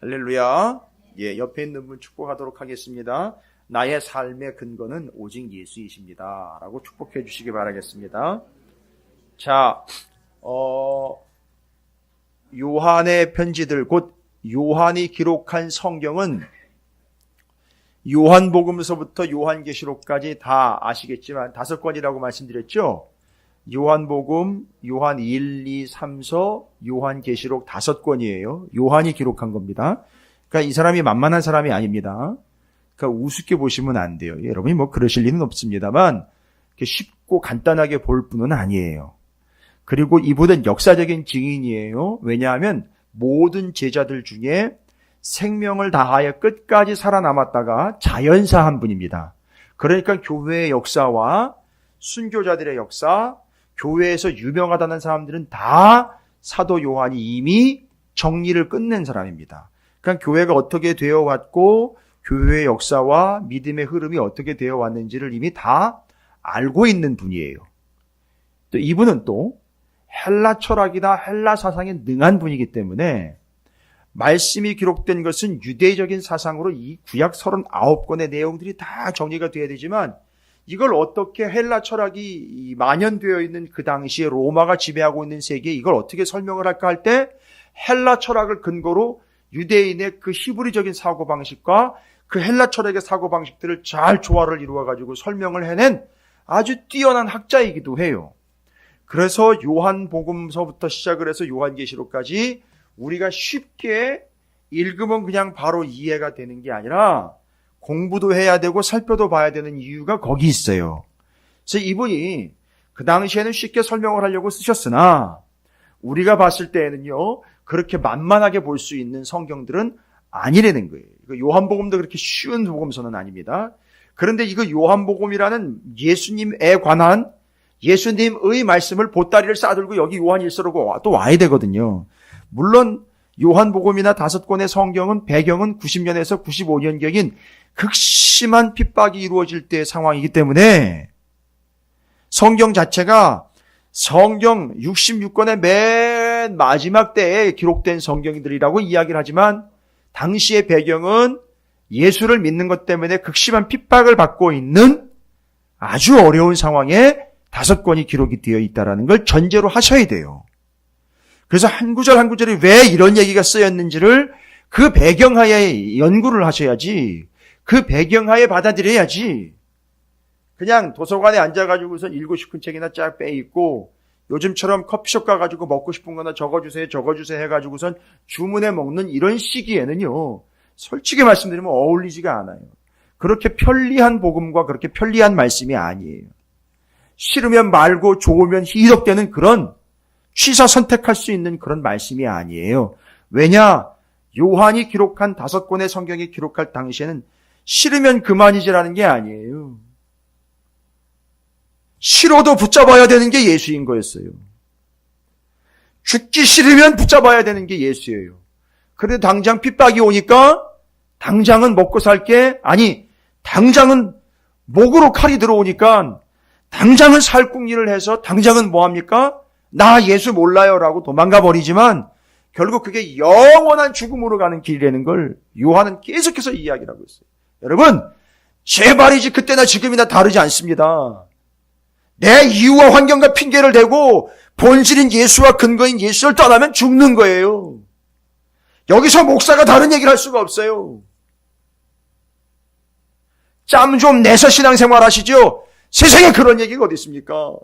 할렐루야. 예, 옆에 있는 분 축복하도록 하겠습니다. 나의 삶의 근거는 오직 예수이십니다. 라고 축복해 주시기 바라겠습니다. 자, 요한의 편지들, 곧 요한이 기록한 성경은 요한복음서부터 요한계시록까지 다 아시겠지만 5권이라고 말씀드렸죠. 요한복음, 요한 1, 2, 3서, 요한계시록 5권이에요. 요한이 기록한 겁니다. 그러니까 이 사람이 만만한 사람이 아닙니다. 그러니까 우습게 보시면 안 돼요. 여러분이 뭐 그러실 리는 없습니다만 쉽고 간단하게 볼 뿐은 아니에요. 그리고 이분은 역사적인 증인이에요. 왜냐하면 모든 제자들 중에 생명을 다하여 끝까지 살아남았다가 자연사한 분입니다. 그러니까 교회의 역사와 순교자들의 역사, 교회에서 유명하다는 사람들은 다 사도 요한이 이미 정리를 끝낸 사람입니다. 그러니까 교회가 어떻게 되어 왔고 교회의 역사와 믿음의 흐름이 어떻게 되어 왔는지를 이미 다 알고 있는 분이에요. 또 이분은 또 헬라 철학이나 헬라 사상에 능한 분이기 때문에 말씀이 기록된 것은 유대적인 사상으로 이 구약 39권의 내용들이 다 정리가 돼야 되지만 이걸 어떻게 헬라 철학이 만연되어 있는 그 당시에 로마가 지배하고 있는 세계에 이걸 어떻게 설명을 할까 할 때 헬라 철학을 근거로 유대인의 그 히브리적인 사고방식과 그 헬라 철학의 사고방식들을 잘 조화를 이루어가지고 설명을 해낸 아주 뛰어난 학자이기도 해요. 그래서 요한복음서부터 시작을 해서 요한계시록까지 우리가 쉽게 읽으면 그냥 바로 이해가 되는 게 아니라 공부도 해야 되고 살펴도 봐야 되는 이유가 거기 있어요. 그래서 이분이 그 당시에는 쉽게 설명을 하려고 쓰셨으나 우리가 봤을 때에는요 그렇게 만만하게 볼 수 있는 성경들은 아니라는 거예요. 요한복음도 그렇게 쉬운 복음서는 아닙니다. 그런데 이거 요한복음이라는 예수님에 관한 예수님의 말씀을 보따리를 싸들고 여기 요한일서로 또 와야 되거든요. 물론 요한복음이나 5권의 성경은 배경은 90년에서 95년경인 극심한 핍박이 이루어질 때의 상황이기 때문에 성경 자체가 성경 66권의 맨 마지막 때에 기록된 성경들이라고 이야기를 하지만 당시의 배경은 예수를 믿는 것 때문에 극심한 핍박을 받고 있는 아주 어려운 상황에 5권이 기록이 되어 있다는 걸 전제로 하셔야 돼요. 그래서 한 구절 한 구절이 왜 이런 얘기가 쓰였는지를 그 배경하에 연구를 하셔야지, 그 배경하에 받아들여야지. 그냥 도서관에 앉아가지고서 읽고 싶은 책이나 쫙 빼입고 요즘처럼 커피숍 가가지고 먹고 싶은 거나 적어주세요 해가지고선 주문해 먹는 이런 시기에는요, 솔직히 말씀드리면 어울리지가 않아요. 그렇게 편리한 복음과 그렇게 편리한 말씀이 아니에요. 싫으면 말고 좋으면 희석되는 그런 취사 선택할 수 있는 그런 말씀이 아니에요. 왜냐? 요한이 기록한 5권의 성경이 기록할 당시에는 싫으면 그만이지라는 게 아니에요. 싫어도 붙잡아야 되는 게 예수인 거였어요. 죽기 싫으면 붙잡아야 되는 게 예수예요. 그런데 당장 핍박이 오니까 당장은 먹고 살게, 아니 당장은 목으로 칼이 들어오니까 당장은 살궁리를 해서 당장은 뭐합니까? 나 예수 몰라요 라고 도망가 버리지만 결국 그게 영원한 죽음으로 가는 길이라는 걸 요한은 계속해서 이야기를 하고 있어요. 여러분, 제 말이지 그때나 지금이나 다르지 않습니다. 내 이유와 환경과 핑계를 대고 본질인 예수와 근거인 예수를 떠나면 죽는 거예요. 여기서 목사가 다른 얘기를 할 수가 없어요. 짬 좀 내서 신앙생활 하시죠. 세상에 그런 얘기가 어디 있습니까?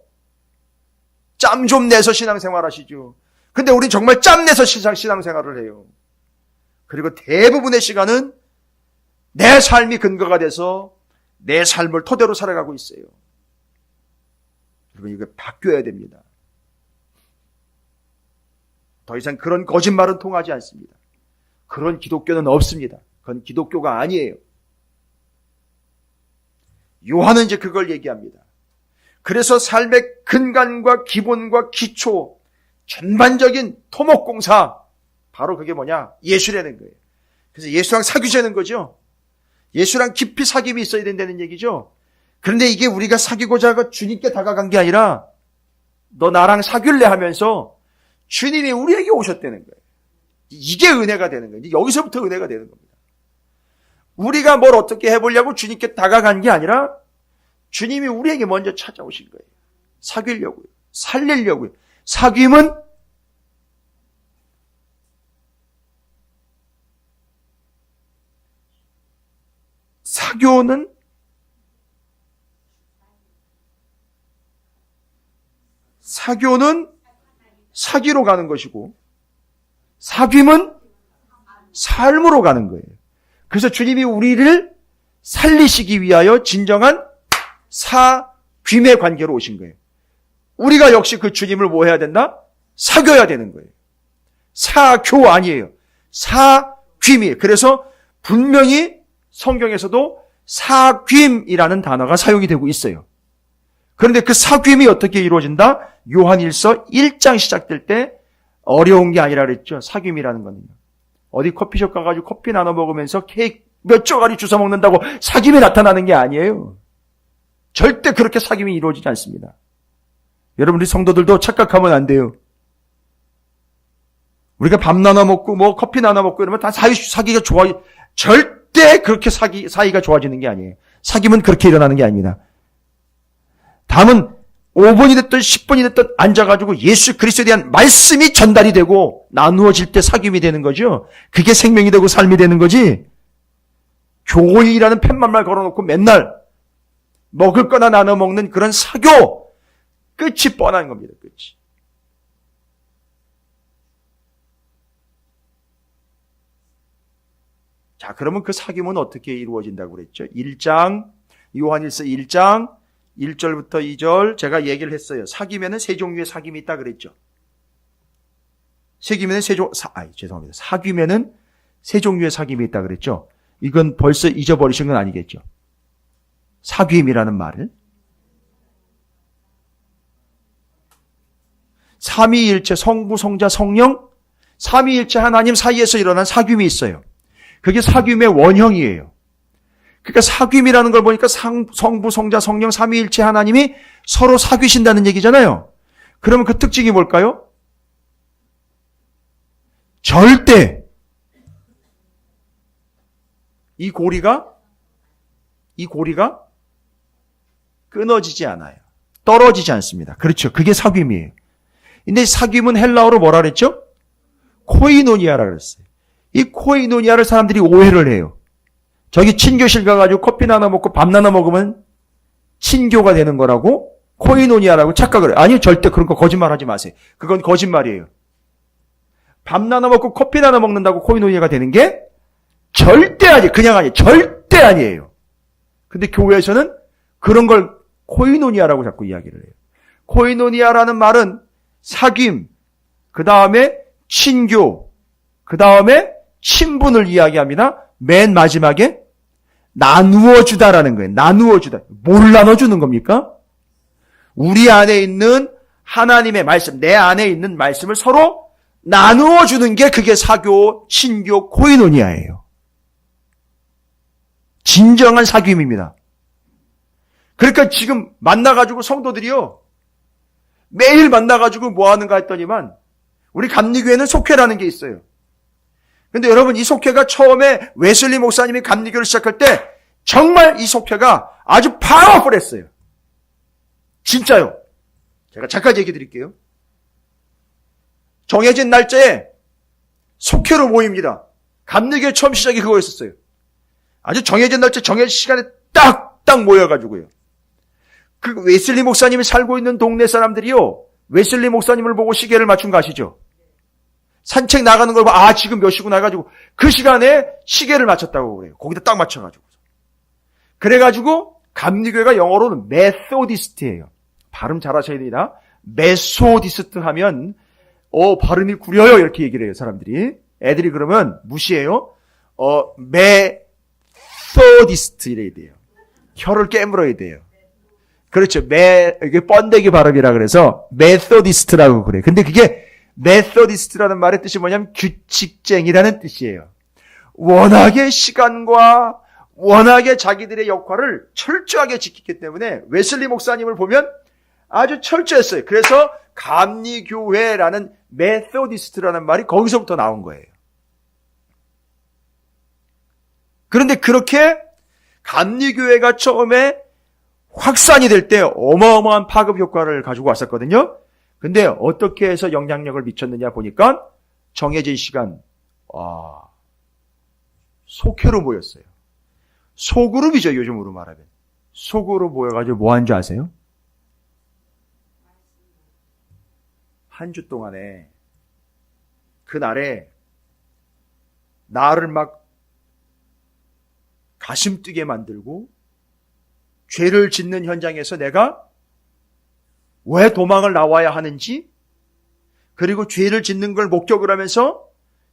짬 좀 내서 신앙생활 하시죠. 근데 우린 정말 짬 내서 신앙생활을 해요. 그리고 대부분의 시간은 내 삶이 근거가 돼서 내 삶을 토대로 살아가고 있어요. 여러분, 이거 바뀌어야 됩니다. 더 이상 그런 거짓말은 통하지 않습니다. 그런 기독교는 없습니다. 그건 기독교가 아니에요. 요한은 이제 그걸 얘기합니다. 그래서 삶의 근간과 기본과 기초, 전반적인 토목공사, 바로 그게 뭐냐? 예수라는 거예요. 그래서 예수랑 사귀자는 거죠. 예수랑 깊이 사귐이 있어야 된다는 얘기죠. 그런데 이게 우리가 사귀고자 하고 주님께 다가간 게 아니라 너 나랑 사귈래 하면서 주님이 우리에게 오셨다는 거예요. 이게 은혜가 되는 거예요. 여기서부터 은혜가 되는 겁니다. 우리가 뭘 어떻게 해보려고 주님께 다가간 게 아니라 주님이 우리에게 먼저 찾아오신 거예요. 사귀려고요. 살리려고요. 사귐은 사교는 사기로 가는 것이고 사귐은 삶으로 가는 거예요. 그래서 주님이 우리를 살리시기 위하여 진정한 사귐의 관계로 오신 거예요. 우리가 역시 그 주님을 뭐 해야 된다? 사귀어야 되는 거예요. 사교 아니에요. 사귐이에요. 그래서 분명히 성경에서도 사귐이라는 단어가 사용이 되고 있어요. 그런데 그 사귐이 어떻게 이루어진다? 요한일서 1장 시작될 때 어려운 게 아니라 그랬죠. 사귐이라는 거는요. 어디 커피숍 가가지고 커피 나눠 먹으면서 케이크 몇 조각이 주워 먹는다고 사귐이 나타나는 게 아니에요. 절대 그렇게 사귐이 이루어지지 않습니다. 여러분, 우리 성도들도 착각하면 안 돼요. 우리가 밥 나눠 먹고 뭐 커피 나눠 먹고 이러면 다 사귀가 좋아요. 절대 그렇게 사이가 좋아지는 게 아니에요. 사귐은 그렇게 일어나는 게 아닙니다. 다음은 5분이 됐든 10분이 됐든 앉아가지고 예수 그리스도에 대한 말씀이 전달이 되고 나누어질 때 사귐이 되는 거죠. 그게 생명이 되고 삶이 되는 거지. 교인이라는 팻말만 걸어놓고 맨날 먹을 거나 나눠 먹는 그런 사교, 끝이 뻔한 겁니다. 끝이. 자, 그러면 그 사귐은 어떻게 이루어진다고 그랬죠? 요한일서 1장 1절부터 2절 제가 얘기를 했어요. 사귐에는 세 종류의 사귐이 있다 그랬죠. 사귐에는 세 종류의 사귐이 있다 그랬죠. 이건 벌써 잊어버리신 건 아니겠죠. 사귐이라는 말을. 삼위일체 성부, 성자, 성령, 삼위일체 하나님 사이에서 일어난 사귐이 있어요. 그게 사귐의 원형이에요. 그러니까 사귐이라는 걸 보니까 성부, 성자, 성령, 삼위일체 하나님이 서로 사귀신다는 얘기잖아요. 그러면 그 특징이 뭘까요? 절대 이 고리가 끊어지지 않아요. 떨어지지 않습니다. 그렇죠. 그게 사귐이에요. 근데 사귐은 헬라어로 뭐라 그랬죠? 코이노니아라 그랬어요. 이 코이노니아를 사람들이 오해를 해요. 저기 친교실 가가지고 커피 나눠 먹고 밥 나눠 먹으면 친교가 되는 거라고 코이노니아라고 착각을 해요. 아니요, 절대 그런 거 거짓말하지 마세요. 그건 거짓말이에요. 밥 나눠 먹고 커피 나눠 먹는다고 코이노니아가 되는 게 절대 아니에요. 그냥 아니에요. 절대 아니에요. 근데 교회에서는 그런 걸 코이노니아라고 자꾸 이야기를 해요. 코이노니아라는 말은 사귐, 그 다음에 친교, 그 다음에 친분을 이야기합니다. 맨 마지막에 나누어 주다라는 거예요. 나누어 주다. 뭘 나눠주는 겁니까? 우리 안에 있는 하나님의 말씀, 내 안에 있는 말씀을 서로 나누어 주는 게 그게 사교, 친교, 코이노니아예요. 진정한 사귐입니다. 그러니까 지금 만나가지고 성도들이요, 매일 만나가지고 뭐 하는가 했더니만 우리 감리교회는 속회라는 게 있어요. 근데 여러분, 이 속회가 처음에 웨슬리 목사님이 감리교를 시작할 때 정말 이 속회가 아주 파워풀했어요. 진짜요. 제가 잠깐 얘기 드릴게요. 정해진 날짜에 속회로 모입니다. 감리교회 처음 시작이 그거였었어요. 아주 정해진 날짜, 정해진 시간에 딱딱 모여가지고요. 그 웨슬리 목사님이 살고 있는 동네 사람들이요, 웨슬리 목사님을 보고 시계를 맞춘 거 아시죠? 산책 나가는 걸 봐, 지금 몇 시구나 해가지고 그 시간에 시계를 맞췄다고 그래요. 거기다 딱 맞춰가지고. 그래가지고 감리교회가 영어로는 메소디스트예요. 발음 잘하셔야 됩니다. 메소디스트 하면 발음이 구려요, 이렇게 얘기를 해요, 사람들이. 애들이 그러면 무시해요. 메소디스트 이래야 돼요. 혀를 깨물어야 돼요. 그렇죠. 이게 번데기 발음이라 그래서 메소디스트라고 그래요. 근데 그게 메소디스트라는 말의 뜻이 뭐냐면 규칙쟁이라는 뜻이에요. 워낙에 시간과 워낙에 자기들의 역할을 철저하게 지켰기 때문에 웨슬리 목사님을 보면 아주 철저했어요. 그래서 감리교회라는 메소디스트라는 말이 거기서부터 나온 거예요. 그런데 그렇게 감리교회가 처음에 확산이 될 때 어마어마한 파급 효과를 가지고 왔었거든요. 근데 어떻게 해서 영향력을 미쳤느냐 보니까 정해진 시간, 속회로 모였어요. 소그룹이죠, 요즘으로 말하면. 소그룹 모여가지고 뭐 한 줄 아세요? 한 주 동안에 그날에 나를 막 가슴 뛰게 만들고 죄를 짓는 현장에서 내가 왜 도망을 나와야 하는지, 그리고 죄를 짓는 걸 목격을 하면서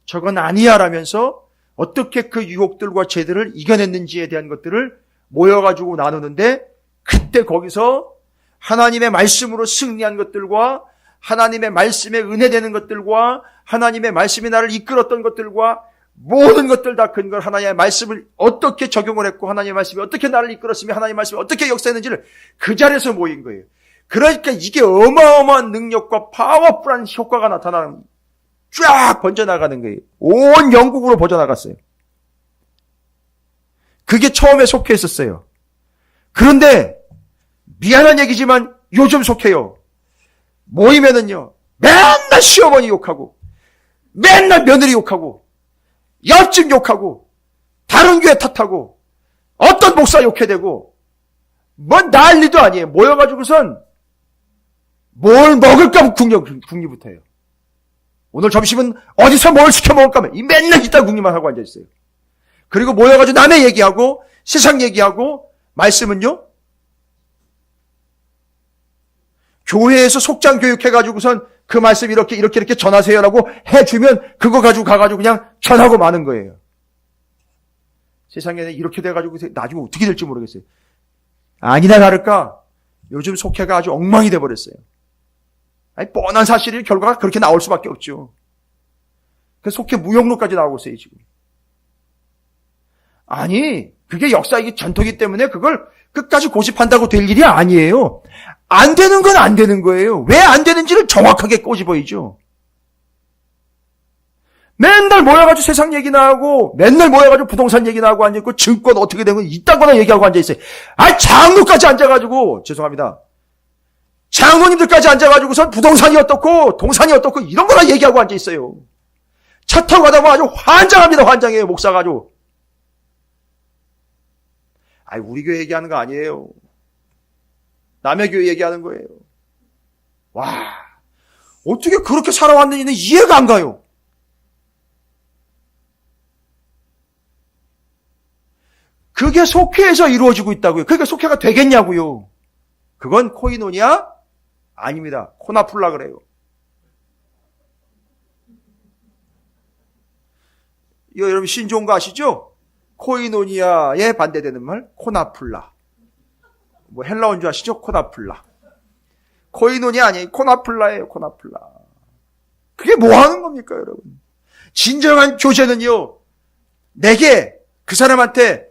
저건 아니야 라면서 어떻게 그 유혹들과 죄들을 이겨냈는지에 대한 것들을 모여가지고 나누는데, 그때 거기서 하나님의 말씀으로 승리한 것들과 하나님의 말씀에 은혜되는 것들과 하나님의 말씀이 나를 이끌었던 것들과 모든 것들 다 큰 걸, 하나님의 말씀을 어떻게 적용을 했고 하나님의 말씀이 어떻게 나를 이끌었으며 하나님의 말씀이 어떻게 역사했는지를 그 자리에서 모인 거예요. 그러니까 이게 어마어마한 능력과 파워풀한 효과가 나타나는, 쫙 번져나가는 거예요. 온 영국으로 번져나갔어요. 그게 처음에 속해있었어요. 그런데 미안한 얘기지만 요즘 속해요. 모이면은요, 맨날 시어머니 욕하고 맨날 며느리 욕하고 옆집 욕하고 다른 교회 탓하고 어떤 목사 욕해대고 뭐 난리도 아니에요. 모여가지고선 뭘 먹을까 궁리부터 해요. 오늘 점심은 어디서 뭘 시켜 먹을까? 이 맨날 이따 궁리만 하고 앉아있어요. 그리고 모여가지고 남의 얘기하고 세상 얘기하고, 말씀은요, 교회에서 속장 교육해가지고선 그 말씀 이렇게 전하세요라고 해주면 그거 가지고 가가지고 그냥 전하고 마는 거예요. 세상에 이렇게 돼가지고 나중에 어떻게 될지 모르겠어요. 아니나 다를까 요즘 속회가 아주 엉망이 돼버렸어요. 아니, 뻔한 사실이 결과가 그렇게 나올 수밖에 없죠. 그래서 속회 무용론까지 나오고 있어요, 지금. 아니, 그게 역사이기 전통이기 때문에 그걸 끝까지 고집한다고 될 일이 아니에요. 안 되는 건 안 되는 거예요. 왜 안 되는지를 정확하게 꼬집어야죠. 맨날 모여가지고 세상 얘기나 하고, 맨날 모여가지고 부동산 얘기나 하고 앉아있고, 증권 어떻게 된 건 이딴거나 얘기하고 앉아있어요. 장로까지 앉아가지고, 죄송합니다. 장로님들까지 앉아가지고선 부동산이 어떻고, 동산이 어떻고, 이런 거나 얘기하고 앉아있어요. 차 타고 가다 보면 아주 환장합니다, 환장해요, 목사가 아주. 우리 교회 얘기하는 거 아니에요. 남의 교회 얘기하는 거예요. 와, 어떻게 그렇게 살아왔는지는 이해가 안 가요. 그게 속회에서 이루어지고 있다고요. 그러니까 속회가 되겠냐고요. 그건 코이노니아 아닙니다. 코나풀라 그래요. 이거 여러분 신조어인 거 아시죠? 코이노니아에 반대되는 말 코나풀라. 뭐 헬라어인 줄 아시죠? 코나풀라. 코이노니아 아니에요. 코나풀라예요. 코나풀라. 그게 뭐 하는 겁니까, 여러분? 진정한 교제는요, 내게 그 사람한테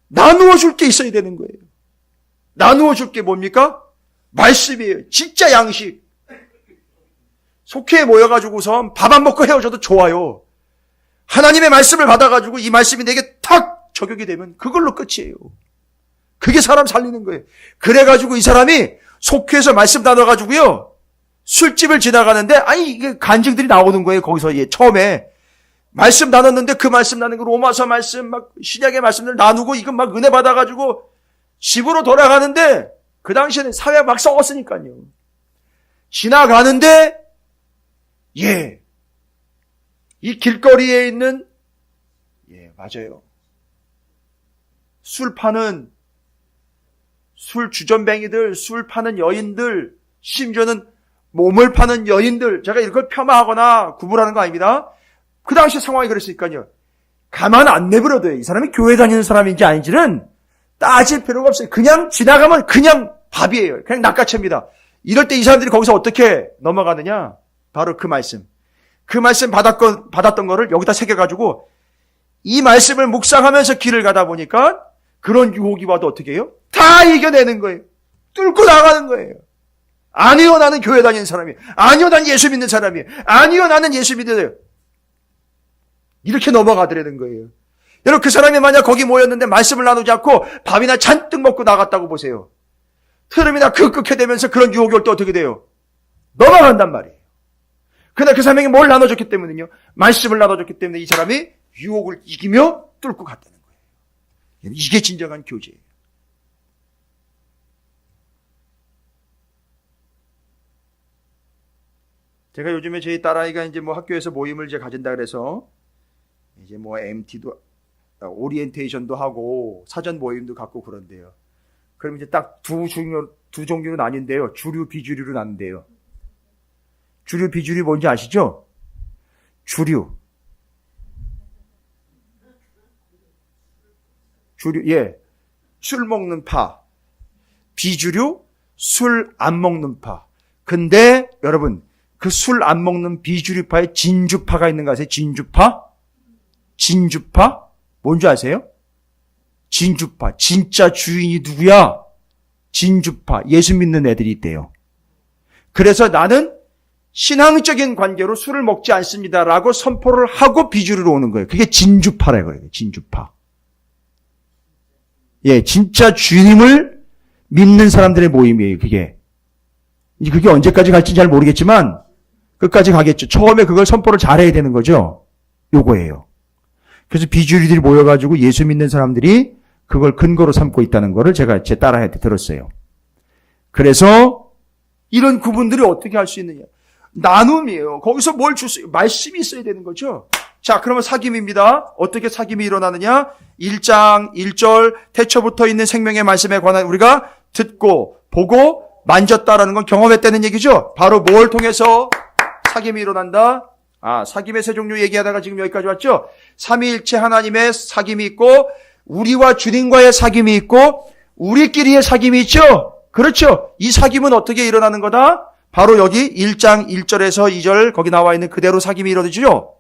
나누어 줄 게 있어야 되는 거예요. 나누어 줄 게 뭡니까? 말씀이에요. 진짜 양식. 속회에 모여가지고선 밥 안 먹고 헤어져도 좋아요. 하나님의 말씀을 받아가지고 이 말씀이 내게 탁 적용이 되면 그걸로 끝이에요. 그게 사람 살리는 거예요. 그래가지고 이 사람이 속회에서 말씀 나눠가지고요, 술집을 지나가는데, 이게 간증들이 나오는 거예요. 거기서 처음에 말씀 나눴는데 그 말씀 나누는 거, 로마서 말씀, 막 신약의 말씀들 나누고 이건 막 은혜 받아가지고 집으로 돌아가는데, 그 당시에는 사회가 막 썩었으니까요. 지나가는데, 이 길거리에 있는, 맞아요. 술 파는, 술 주전뱅이들, 술 파는 여인들, 심지어는 몸을 파는 여인들, 제가 이걸 폄하하거나 구분하는 거 아닙니다. 그 당시 상황이 그랬으니까요. 가만 안 내버려둬요. 이 사람이 교회 다니는 사람인지 아닌지는 따질 필요가 없어요. 그냥 지나가면 그냥 밥이에요. 그냥 낚아챕니다. 이럴 때 이 사람들이 거기서 어떻게 넘어가느냐? 바로 그 말씀. 그 말씀 받았던 거를 여기다 새겨가지고 이 말씀을 묵상하면서 길을 가다 보니까 그런 유혹이 와도 어떻게 해요? 다 이겨내는 거예요. 뚫고 나가는 거예요. 아니요, 나는 교회 다니는 사람이에요. 아니요, 난 예수 믿는 사람이에요. 아니요, 나는 예수 믿어요. 이렇게 넘어가더라는 거예요. 여러분 그 사람이 만약 거기 모였는데 말씀을 나누지 않고 밥이나 잔뜩 먹고 나갔다고 보세요. 트름이나 극극해대면서 그런 유혹이 올 때 어떻게 돼요? 넘어간단 말이에요. 그러나 그 사람에게 뭘 나눠줬기 때문에요? 말씀을 나눠줬기 때문에 이 사람이 유혹을 이기며 뚫고 갔다는 거예요. 이게 진정한 교제예요. 제가 요즘에 제 딸아이가 이제 뭐 학교에서 모임을 이제 가진다 그래서 이제 뭐 MT도 오리엔테이션도 하고 사전 모임도 갖고 그런데요. 그럼 이제 딱 두 종류로 나뉜대요. 주류, 비주류로 나눈대요. 주류, 비주류 뭔지 아시죠? 주류, 예, 술 먹는 파. 비주류, 술 안 먹는 파. 근데 여러분 그 술 안 먹는 비주류파에 진주파가 있는 거 아세요? 진주파? 뭔지 아세요? 진주파. 진짜 주인이 누구야? 진주파. 예수 믿는 애들이 있대요. 그래서 나는 신앙적인 관계로 술을 먹지 않습니다라고 선포를 하고 비주류로 오는 거예요. 그게 진주파라고 해요. 진주파. 예, 진짜 주님을 믿는 사람들의 모임이에요. 그게 언제까지 갈지 잘 모르겠지만 끝까지 가겠죠. 처음에 그걸 선포를 잘해야 되는 거죠. 요거예요. 그래서 비주류들이 모여가지고 예수 믿는 사람들이 그걸 근거로 삼고 있다는 거를 제가 제 딸아이한테 들었어요. 그래서 이런 구분들이 어떻게 할 수 있느냐. 나눔이에요. 거기서 뭘 줄 수, 말씀이 있어야 되는 거죠. 자, 그러면 사귐입니다. 어떻게 사귐이 일어나느냐? 1장 1절 태초부터 있는 생명의 말씀에 관한 우리가 듣고 보고 만졌다라는 건 경험했다는 얘기죠. 바로 뭘 통해서 사귐이 일어난다? 사귐의 세 종류 얘기하다가 지금 여기까지 왔죠. 삼위일체 하나님의 사귐이 있고 우리와 주님과의 사귐이 있고 우리끼리의 사귐이 있죠. 그렇죠. 이 사귐은 어떻게 일어나는 거다? 바로 여기 1장 1절에서 2절 거기 나와 있는 그대로 사귐이 이루어지죠.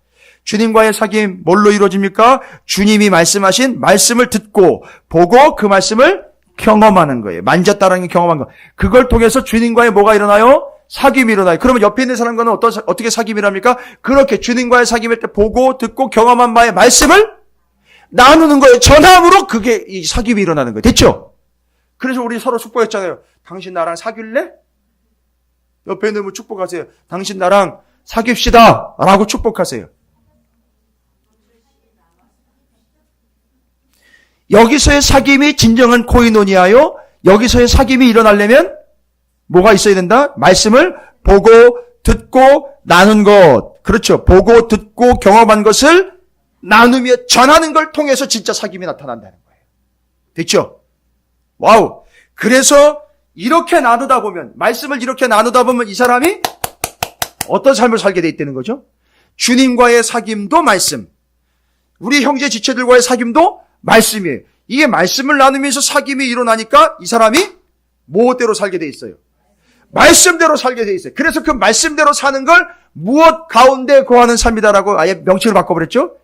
주님과의 사귐 뭘로 이루어집니까? 주님이 말씀하신 말씀을 듣고 보고 그 말씀을 경험하는 거예요. 만졌다라는 게 경험한 거. 그걸 통해서 주님과의 뭐가 일어나요? 사귐이 일어나요. 그러면 옆에 있는 사람과는 어떻게 사귐이 일어납니까? 그렇게 주님과의 사귐일 때 보고 듣고 경험한 바의 말씀을 나누는 거예요. 전함으로 그게 이 사귐이 일어나는 거예요. 됐죠? 그래서 우리 서로 축복했잖아요. 당신 나랑 사귈래? 옆에 있는 분 축복하세요. 당신 나랑 사귀시다 라고 축복하세요. 여기서의 사귐이 진정한 코이노니아요. 여기서의 사귐이 일어나려면 뭐가 있어야 된다? 말씀을 보고 듣고 나눈 것. 그렇죠. 보고 듣고 경험한 것을 나누며 전하는 걸 통해서 진짜 사귐이 나타난다는 거예요. 됐죠? 와우. 그래서 이렇게 나누다 보면, 말씀을 이렇게 나누다 보면 이 사람이 어떤 삶을 살게 돼 있다는 거죠? 주님과의 사귐도 말씀, 우리 형제 지체들과의 사귐도 말씀이에요. 이게 말씀을 나누면서 사귐이 일어나니까 이 사람이 무엇대로 살게 돼 있어요? 말씀대로 살게 돼 있어요. 그래서 그 말씀대로 사는 걸 무엇 가운데 거하는 삶이다라고 아예 명칭을 바꿔버렸죠?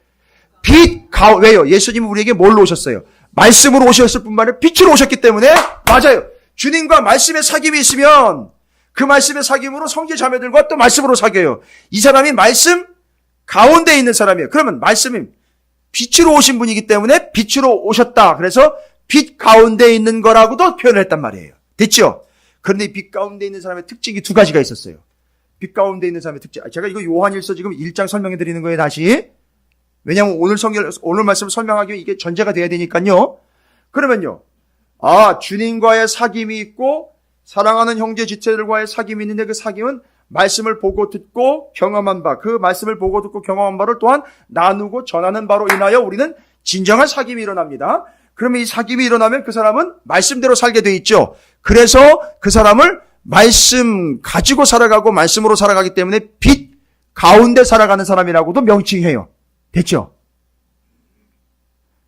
왜요? 예수님은 우리에게 뭘로 오셨어요? 말씀으로 오셨을 뿐만 아니라 빛으로 오셨기 때문에 맞아요. 주님과 말씀의 사귐이 있으면 그 말씀의 사귐으로 성제 자매들과 또 말씀으로 사귀어요. 이 사람이 말씀 가운데 있는 사람이에요. 그러면 말씀이 빛으로 오신 분이기 때문에 빛으로 오셨다. 그래서 빛 가운데 있는 거라고도 표현을 했단 말이에요. 됐죠? 그런데 이 빛 가운데 있는 사람의 특징이 두 가지가 있었어요. 빛 가운데 있는 사람의 특징. 제가 이거 요한일서 지금 1장 설명해 드리는 거예요, 다시. 왜냐하면 오늘 말씀을 설명하기 위해 이게 전제가 돼야 되니까요. 그러면요. 주님과의 사귐이 있고 사랑하는 형제 지체들과의 사귐이 있는데 그 사귐은 말씀을 보고 듣고 경험한 바, 그 말씀을 보고 듣고 경험한 바를 또한 나누고 전하는 바로 인하여 우리는 진정한 사귐이 일어납니다. 그러면 이 사귐이 일어나면 그 사람은 말씀대로 살게 돼 있죠. 그래서 그 사람을 말씀 가지고 살아가고 말씀으로 살아가기 때문에 빛 가운데 살아가는 사람이라고도 명칭해요. 됐죠?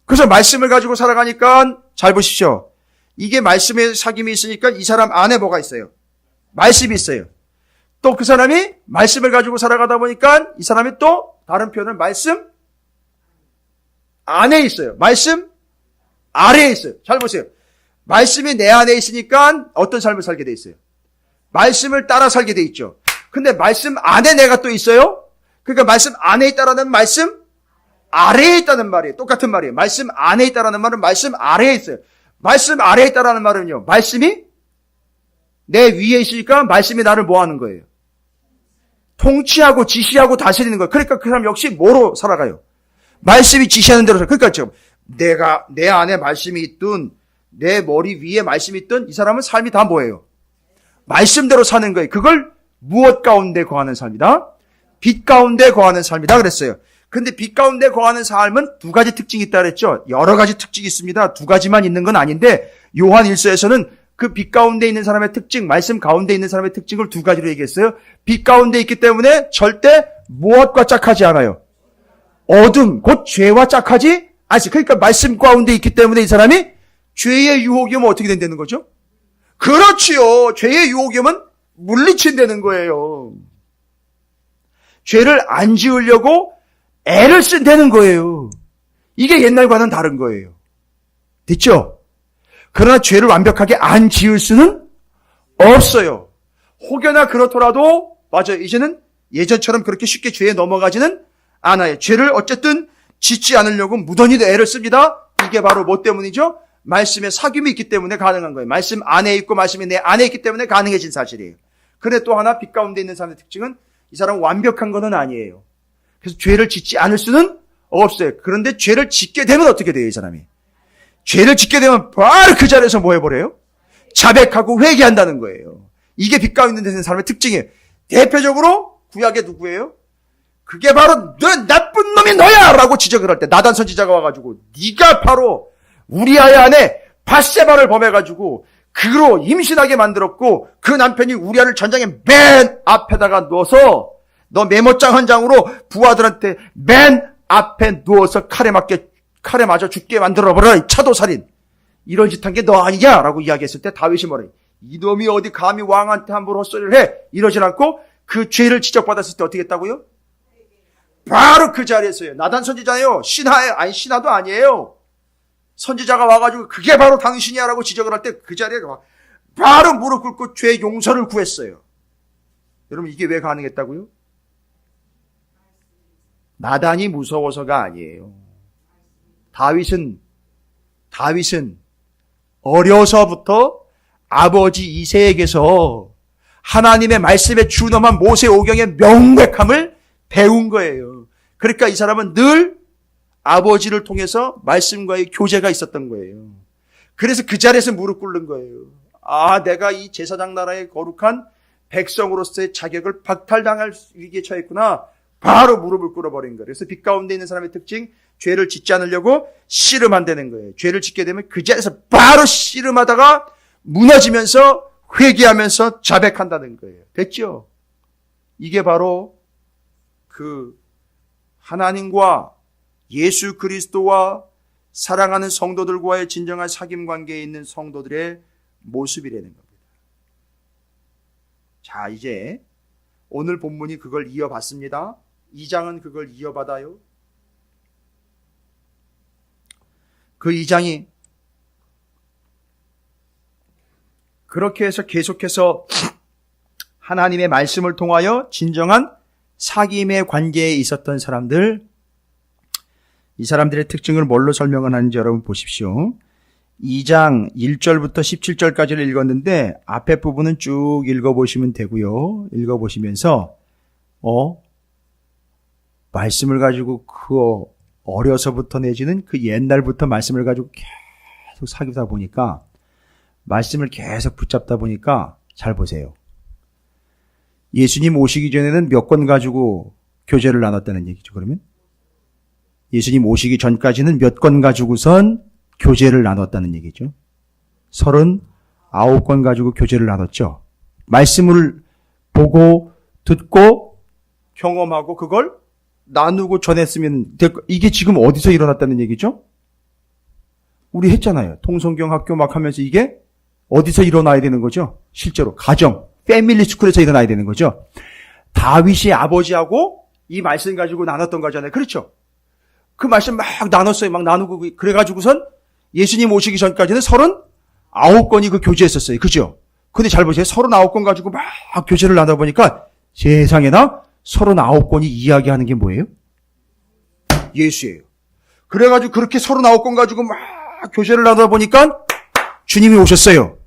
그래서 말씀을 가지고 살아가니까 잘 보십시오. 이게 말씀의 사귐이 있으니까 이 사람 안에 뭐가 있어요? 말씀이 있어요. 또 그 사람이 말씀을 가지고 살아가다 보니까 이 사람이 또 다른 표현을 말씀 안에 있어요. 말씀 아래에 있어요. 잘 보세요. 말씀이 내 안에 있으니까 어떤 삶을 살게 돼 있어요? 말씀을 따라 살게 돼 있죠. 근데 말씀 안에 내가 또 있어요? 그러니까 말씀 안에 있다라는 말씀 아래에 있다는 말이에요. 똑같은 말이에요. 말씀 안에 있다라는 말은 말씀 아래에 있어요. 말씀 아래에 있다라는 말은요. 말씀이 내 위에 있으니까 말씀이 나를 뭐 하는 거예요? 통치하고 지시하고 다스리는 거예요. 그러니까 그 사람 역시 뭐로 살아가요? 말씀이 지시하는 대로 살아요. 그러니까 지금 내가 내 안에 말씀이 있든 내 머리 위에 말씀이 있든 이 사람은 삶이 다 뭐예요? 말씀대로 사는 거예요. 그걸 무엇 가운데 거하는 삶이다? 빛 가운데 거하는 삶이다 그랬어요. 근데 빛 가운데 거하는 삶은 두 가지 특징이 있다 그랬죠. 여러 가지 특징이 있습니다. 두 가지만 있는 건 아닌데 요한 1서에서는 그 빛 가운데 있는 사람의 특징, 말씀 가운데 있는 사람의 특징을 두 가지로 얘기했어요. 빛 가운데 있기 때문에 절대 무엇과 짝하지 않아요. 어둠, 곧 죄와 짝하지 않지. 그러니까 말씀 가운데 있기 때문에 이 사람이 죄의 유혹이 오면 어떻게 된다는 거죠? 그렇지요. 죄의 유혹이 오면 물리친다는 거예요. 죄를 안 지으려고 애를 쓴다는 거예요. 이게 옛날과는 다른 거예요. 됐죠? 그러나 죄를 완벽하게 안 지을 수는 없어요. 혹여나 그렇더라도 맞아요. 이제는 예전처럼 그렇게 쉽게 죄에 넘어가지는 않아요. 죄를 어쨌든 짓지 않으려고 무던히 애를 씁니다. 이게 바로 뭐 때문이죠? 말씀의 사귐이 있기 때문에 가능한 거예요. 말씀 안에 있고 말씀이 내 안에 있기 때문에 가능해진 사실이에요. 그런데 또 하나 빛 가운데 있는 사람의 특징은 이 사람은 완벽한 건 아니에요. 그래서 죄를 짓지 않을 수는 없어요. 그런데 죄를 짓게 되면 어떻게 돼요, 이 사람이? 죄를 짓게 되면 바로 그 자리에서 뭐 해버려요? 자백하고 회개한다는 거예요. 이게 빛 가운데 있는 사람의 특징이에요. 대표적으로 구약의 누구예요? 그게 바로 너 나쁜 놈이 너야! 라고 지적을 할 때 나단 선지자가 와가지고 네가 바로 우리 아이 안에 밧세바를 범해가지고 그로 임신하게 만들었고 그 남편이 우리아를 전장의 맨 앞에다가 누워서 너 메모장 한 장으로 부하들한테 맨 앞에 누워서 칼에 맞아 죽게 만들어버려라. 차도살인. 이런 짓 한 게 너 아니냐? 라고 이야기했을 때 다윗이 뭐래? 이놈이 어디 감히 왕한테 함부로 헛소리를 해? 이러진 않고 그 죄를 지적받았을 때 어떻게 했다고요? 바로 그 자리에서요. 나단 선지자예요. 신하예요. 아니 신하도 아니에요. 선지자가 와가지고 그게 바로 당신이야 라고 지적을 할 때 그 자리에 바로 무릎 꿇고 죄 용서를 구했어요. 여러분 이게 왜 가능했다고요? 나단이 무서워서가 아니에요. 다윗은 어려서부터 아버지 이새에게서 하나님의 말씀에 준엄한 모세 오경의 명백함을 배운 거예요. 그러니까 이 사람은 늘 아버지를 통해서 말씀과의 교제가 있었던 거예요. 그래서 그 자리에서 무릎 꿇는 거예요. 아, 내가 이 제사장 나라의 거룩한 백성으로서의 자격을 박탈당할 위기에 처했구나. 바로 무릎을 꿇어버린 거예요. 그래서 빛 가운데 있는 사람의 특징, 죄를 짓지 않으려고 씨름한다는 거예요. 죄를 짓게 되면 그 자리에서 바로 씨름하다가 무너지면서 회개하면서 자백한다는 거예요. 됐죠? 이게 바로 그 하나님과 예수 그리스도와 사랑하는 성도들과의 진정한 사귐 관계에 있는 성도들의 모습이라는 겁니다. 자, 이제 오늘 본문이 그걸 이어받습니다. 2장은 그걸 이어받아요. 그 2장이 그렇게 해서 계속해서 하나님의 말씀을 통하여 진정한 사귐의 관계에 있었던 사람들, 이 사람들의 특징을 뭘로 설명을 하는지 여러분 보십시오. 2장 1절부터 17절까지를 읽었는데 앞에 부분은 쭉 읽어보시면 되고요. 읽어보시면서 말씀을 가지고 그 어려서부터 내지는 그 옛날부터 말씀을 가지고 계속 사귀다 보니까 말씀을 계속 붙잡다 보니까 잘 보세요. 예수님 오시기 전에는 몇 권 가지고 교제를 나눴다는 얘기죠. 그러면 예수님 오시기 전까지는 몇 권 가지고선 교제를 나눴다는 얘기죠. 39권 가지고 교제를 나눴죠. 말씀을 보고 듣고 경험하고 그걸 나누고 전했으면 이게 지금 어디서 일어났다는 얘기죠? 우리 했잖아요. 통성경 학교 막 하면서 이게 어디서 일어나야 되는 거죠? 실제로 가정, 패밀리 스쿨에서 일어나야 되는 거죠. 다윗이 아버지하고 이 말씀 가지고 나눴던 거잖아요. 그렇죠? 그 말씀 막 나눴어요. 막 나누고 그래가지고선 예수님 오시기 전까지는 39건이 그 교제했었어요. 그죠? 근데 잘 보세요. 39건 가지고 막 교제를 나눠보니까 세상에나 39건이 이야기하는 게 뭐예요? 예수예요. 그래가지고 그렇게 39권 가지고 막 교제를 나누다 보니까 주님이 오셨어요.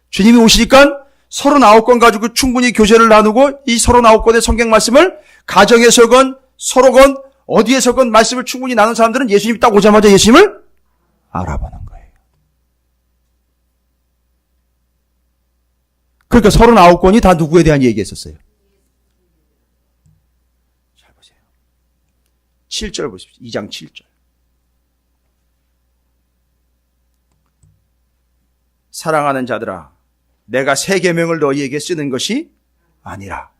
주님이 오시니까 39권 가지고 충분히 교제를 나누고 이 39권의 성경 말씀을 가정에서건 서로건 어디에서건 말씀을 충분히 나눈 사람들은 예수님이 딱 오자마자 예수님을 알아보는 거예요. 그러니까 39권이 다 누구에 대한 얘기했었어요? 잘 보세요. 7절 보십시오. 2장 7절. 사랑하는 자들아, 내가 새 계명을 너희에게 쓰는 것이 아니라.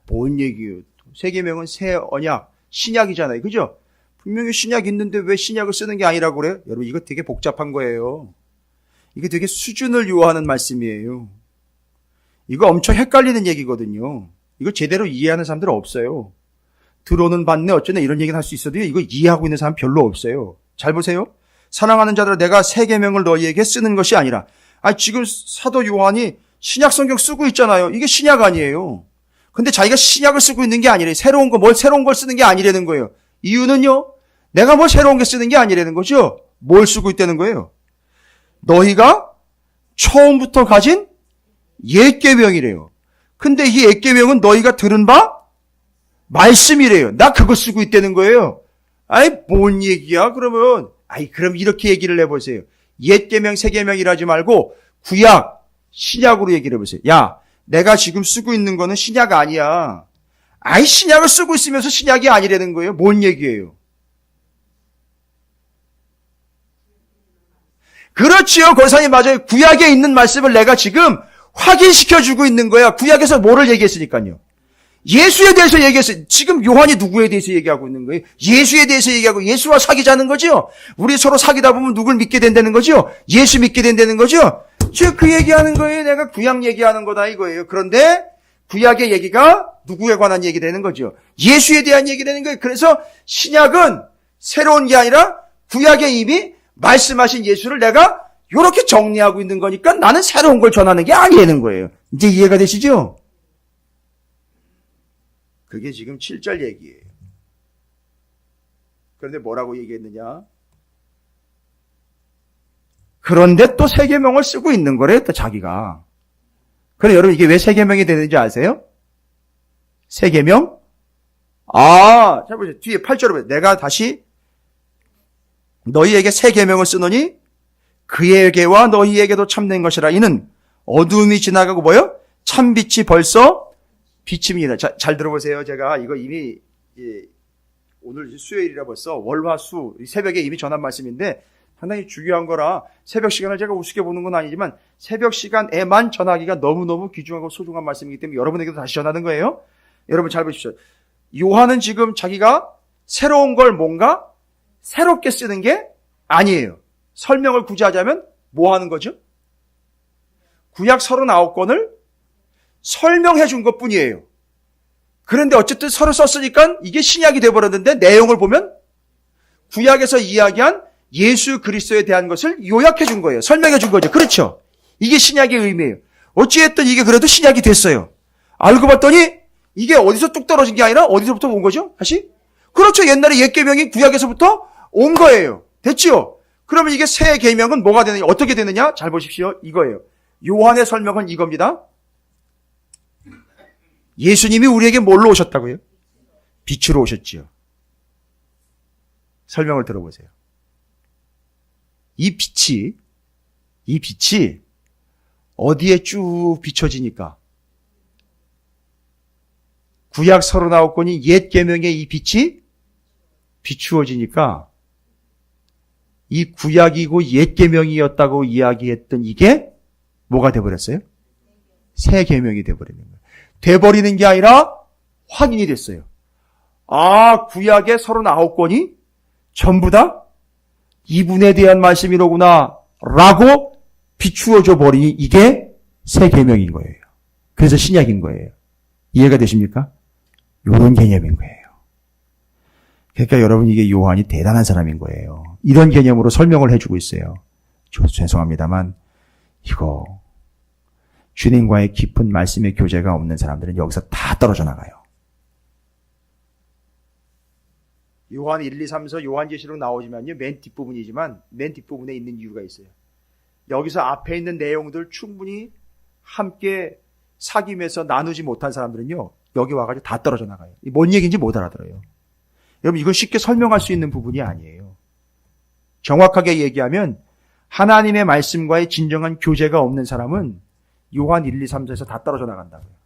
뭔 얘기예요? 새 계명은 새 언약, 신약이잖아요. 그죠? 분명히 신약 있는데 왜 신약을 쓰는 게 아니라고 그래요? 여러분, 이거 되게 복잡한 거예요. 이게 되게 수준을 요하는 말씀이에요. 이거 엄청 헷갈리는 얘기거든요. 이거 제대로 이해하는 사람들은 없어요. 들어오는 받네 어쩌네 이런 얘기는 할 수 있어도 이거 이해하고 있는 사람 별로 없어요. 잘 보세요. 사랑하는 자들아, 내가 새 계명을 너희에게 쓰는 것이 아니라. 지금 사도 요한이 신약 성경 쓰고 있잖아요. 이게 신약 아니에요. 근데 자기가 신약을 쓰고 있는 게 아니래요. 새로운 걸 쓰는 게 아니라는 거예요. 이유는요, 내가 뭘 새로운 게 쓰는 게 아니라는 거죠. 뭘 쓰고 있다는 거예요? 너희가 처음부터 가진 옛 계명이래요. 근데 이 옛 계명은 너희가 들은 바 말씀이래요. 나 그거 쓰고 있다는 거예요. 뭔 얘기야? 그러면 그럼 이렇게 얘기를 해보세요. 옛 계명, 새 계명이라지 말고 구약, 신약으로 얘기를 해보세요. 야, 내가 지금 쓰고 있는 거는 신약 아니야. 신약을 쓰고 있으면서 신약이 아니라는 거예요. 뭔 얘기예요? 그렇지요. 권사님 맞아요. 구약에 있는 말씀을 내가 지금 확인시켜주고 있는 거야. 구약에서 뭐를 얘기했으니까요. 예수에 대해서 얘기했어요. 지금 요한이 누구에 대해서 얘기하고 있는 거예요? 예수에 대해서 얘기하고 예수와 사귀자는 거죠. 우리 서로 사귀다 보면 누굴 믿게 된다는 거죠. 예수 믿게 된다는 거죠. 즉 그 얘기하는 거예요. 내가 구약 얘기하는 거다 이거예요. 그런데 구약의 얘기가 누구에 관한 얘기 되는 거죠. 예수에 대한 얘기 되는 거예요. 그래서 신약은 새로운 게 아니라 구약에 이미 말씀하신 예수를 내가 이렇게 정리하고 있는 거니까 나는 새로운 걸 전하는 게 아니라는 거예요. 이제 이해가 되시죠? 그게 지금 7절 얘기예요. 그런데 뭐라고 얘기했느냐? 그런데 또 새 계명을 쓰고 있는 거래요, 또 자기가. 그래, 여러분, 이게 왜 새 계명이 되는지 아세요? 새 계명? 자, 보세요. 뒤에 8절에 보세요. 내가 다시 너희에게 새 계명을 쓰노니 그에게와 너희에게도 참된 것이라. 이는 어두움이 지나가고 뭐요? 참빛이 벌써 비침이라. 잘 들어보세요. 제가 이거 이미 오늘 수요일이라 벌써 월화수 새벽에 이미 전한 말씀인데 상당히 중요한 거라 새벽 시간을 제가 우습게 보는 건 아니지만 새벽 시간에만 전하기가 너무너무 귀중하고 소중한 말씀이기 때문에 여러분에게도 다시 전하는 거예요. 여러분 잘 보십시오. 요한은 지금 자기가 새로운 걸 뭔가 새롭게 쓰는 게 아니에요. 설명을 굳이 하자면 뭐 하는 거죠? 구약 39권을 설명해 준 것 뿐이에요. 그런데 어쨌든 서로 썼으니까 이게 신약이 돼버렸는데 내용을 보면 구약에서 이야기한 예수 그리스도에 대한 것을 요약해 준 거예요. 설명해 준 거죠. 그렇죠? 이게 신약의 의미예요. 어찌했든 이게 그래도 신약이 됐어요. 알고 봤더니 이게 어디서 뚝 떨어진 게 아니라 어디서부터 온 거죠? 다시? 그렇죠. 옛날에 옛 계명이 구약에서부터 온 거예요. 됐죠? 그러면 이게 새 계명은 뭐가 되느냐? 어떻게 되느냐? 잘 보십시오. 이거예요. 요한의 설명은 이겁니다. 예수님이 우리에게 뭘로 오셨다고요? 빛으로 오셨지요. 설명을 들어보세요. 이 빛이 어디에 쭉 비춰지니까 구약 39권이 옛 계명의 이 빛이 비추어지니까 이 구약이고 옛 계명이었다고 이야기했던 이게 뭐가 돼버렸어요? 새 계명이 돼버리는 거예요. 돼버리는 게 아니라 확인이 됐어요. 구약의 39권이 전부 다 이분에 대한 말씀이로구나 라고 비추어져 버리니 이게 새 계명인 거예요. 그래서 신약인 거예요. 이해가 되십니까? 이런 개념인 거예요. 그러니까 여러분 이게 요한이 대단한 사람인 거예요. 이런 개념으로 설명을 해주고 있어요. 죄송합니다만 이거 주님과의 깊은 말씀의 교제가 없는 사람들은 여기서 다 떨어져 나가요. 요한 1, 2, 3서 요한계시록 나오지만요. 맨 뒷부분이지만 맨 뒷부분에 있는 이유가 있어요. 여기서 앞에 있는 내용들 충분히 함께 사귐에서 나누지 못한 사람들은요. 여기 와가지고 다 떨어져 나가요. 뭔 얘기인지 못 알아들어요. 여러분 이건 쉽게 설명할 수 있는 부분이 아니에요. 정확하게 얘기하면 하나님의 말씀과의 진정한 교제가 없는 사람은 요한 1, 2, 3서에서 다 떨어져 나간다고요.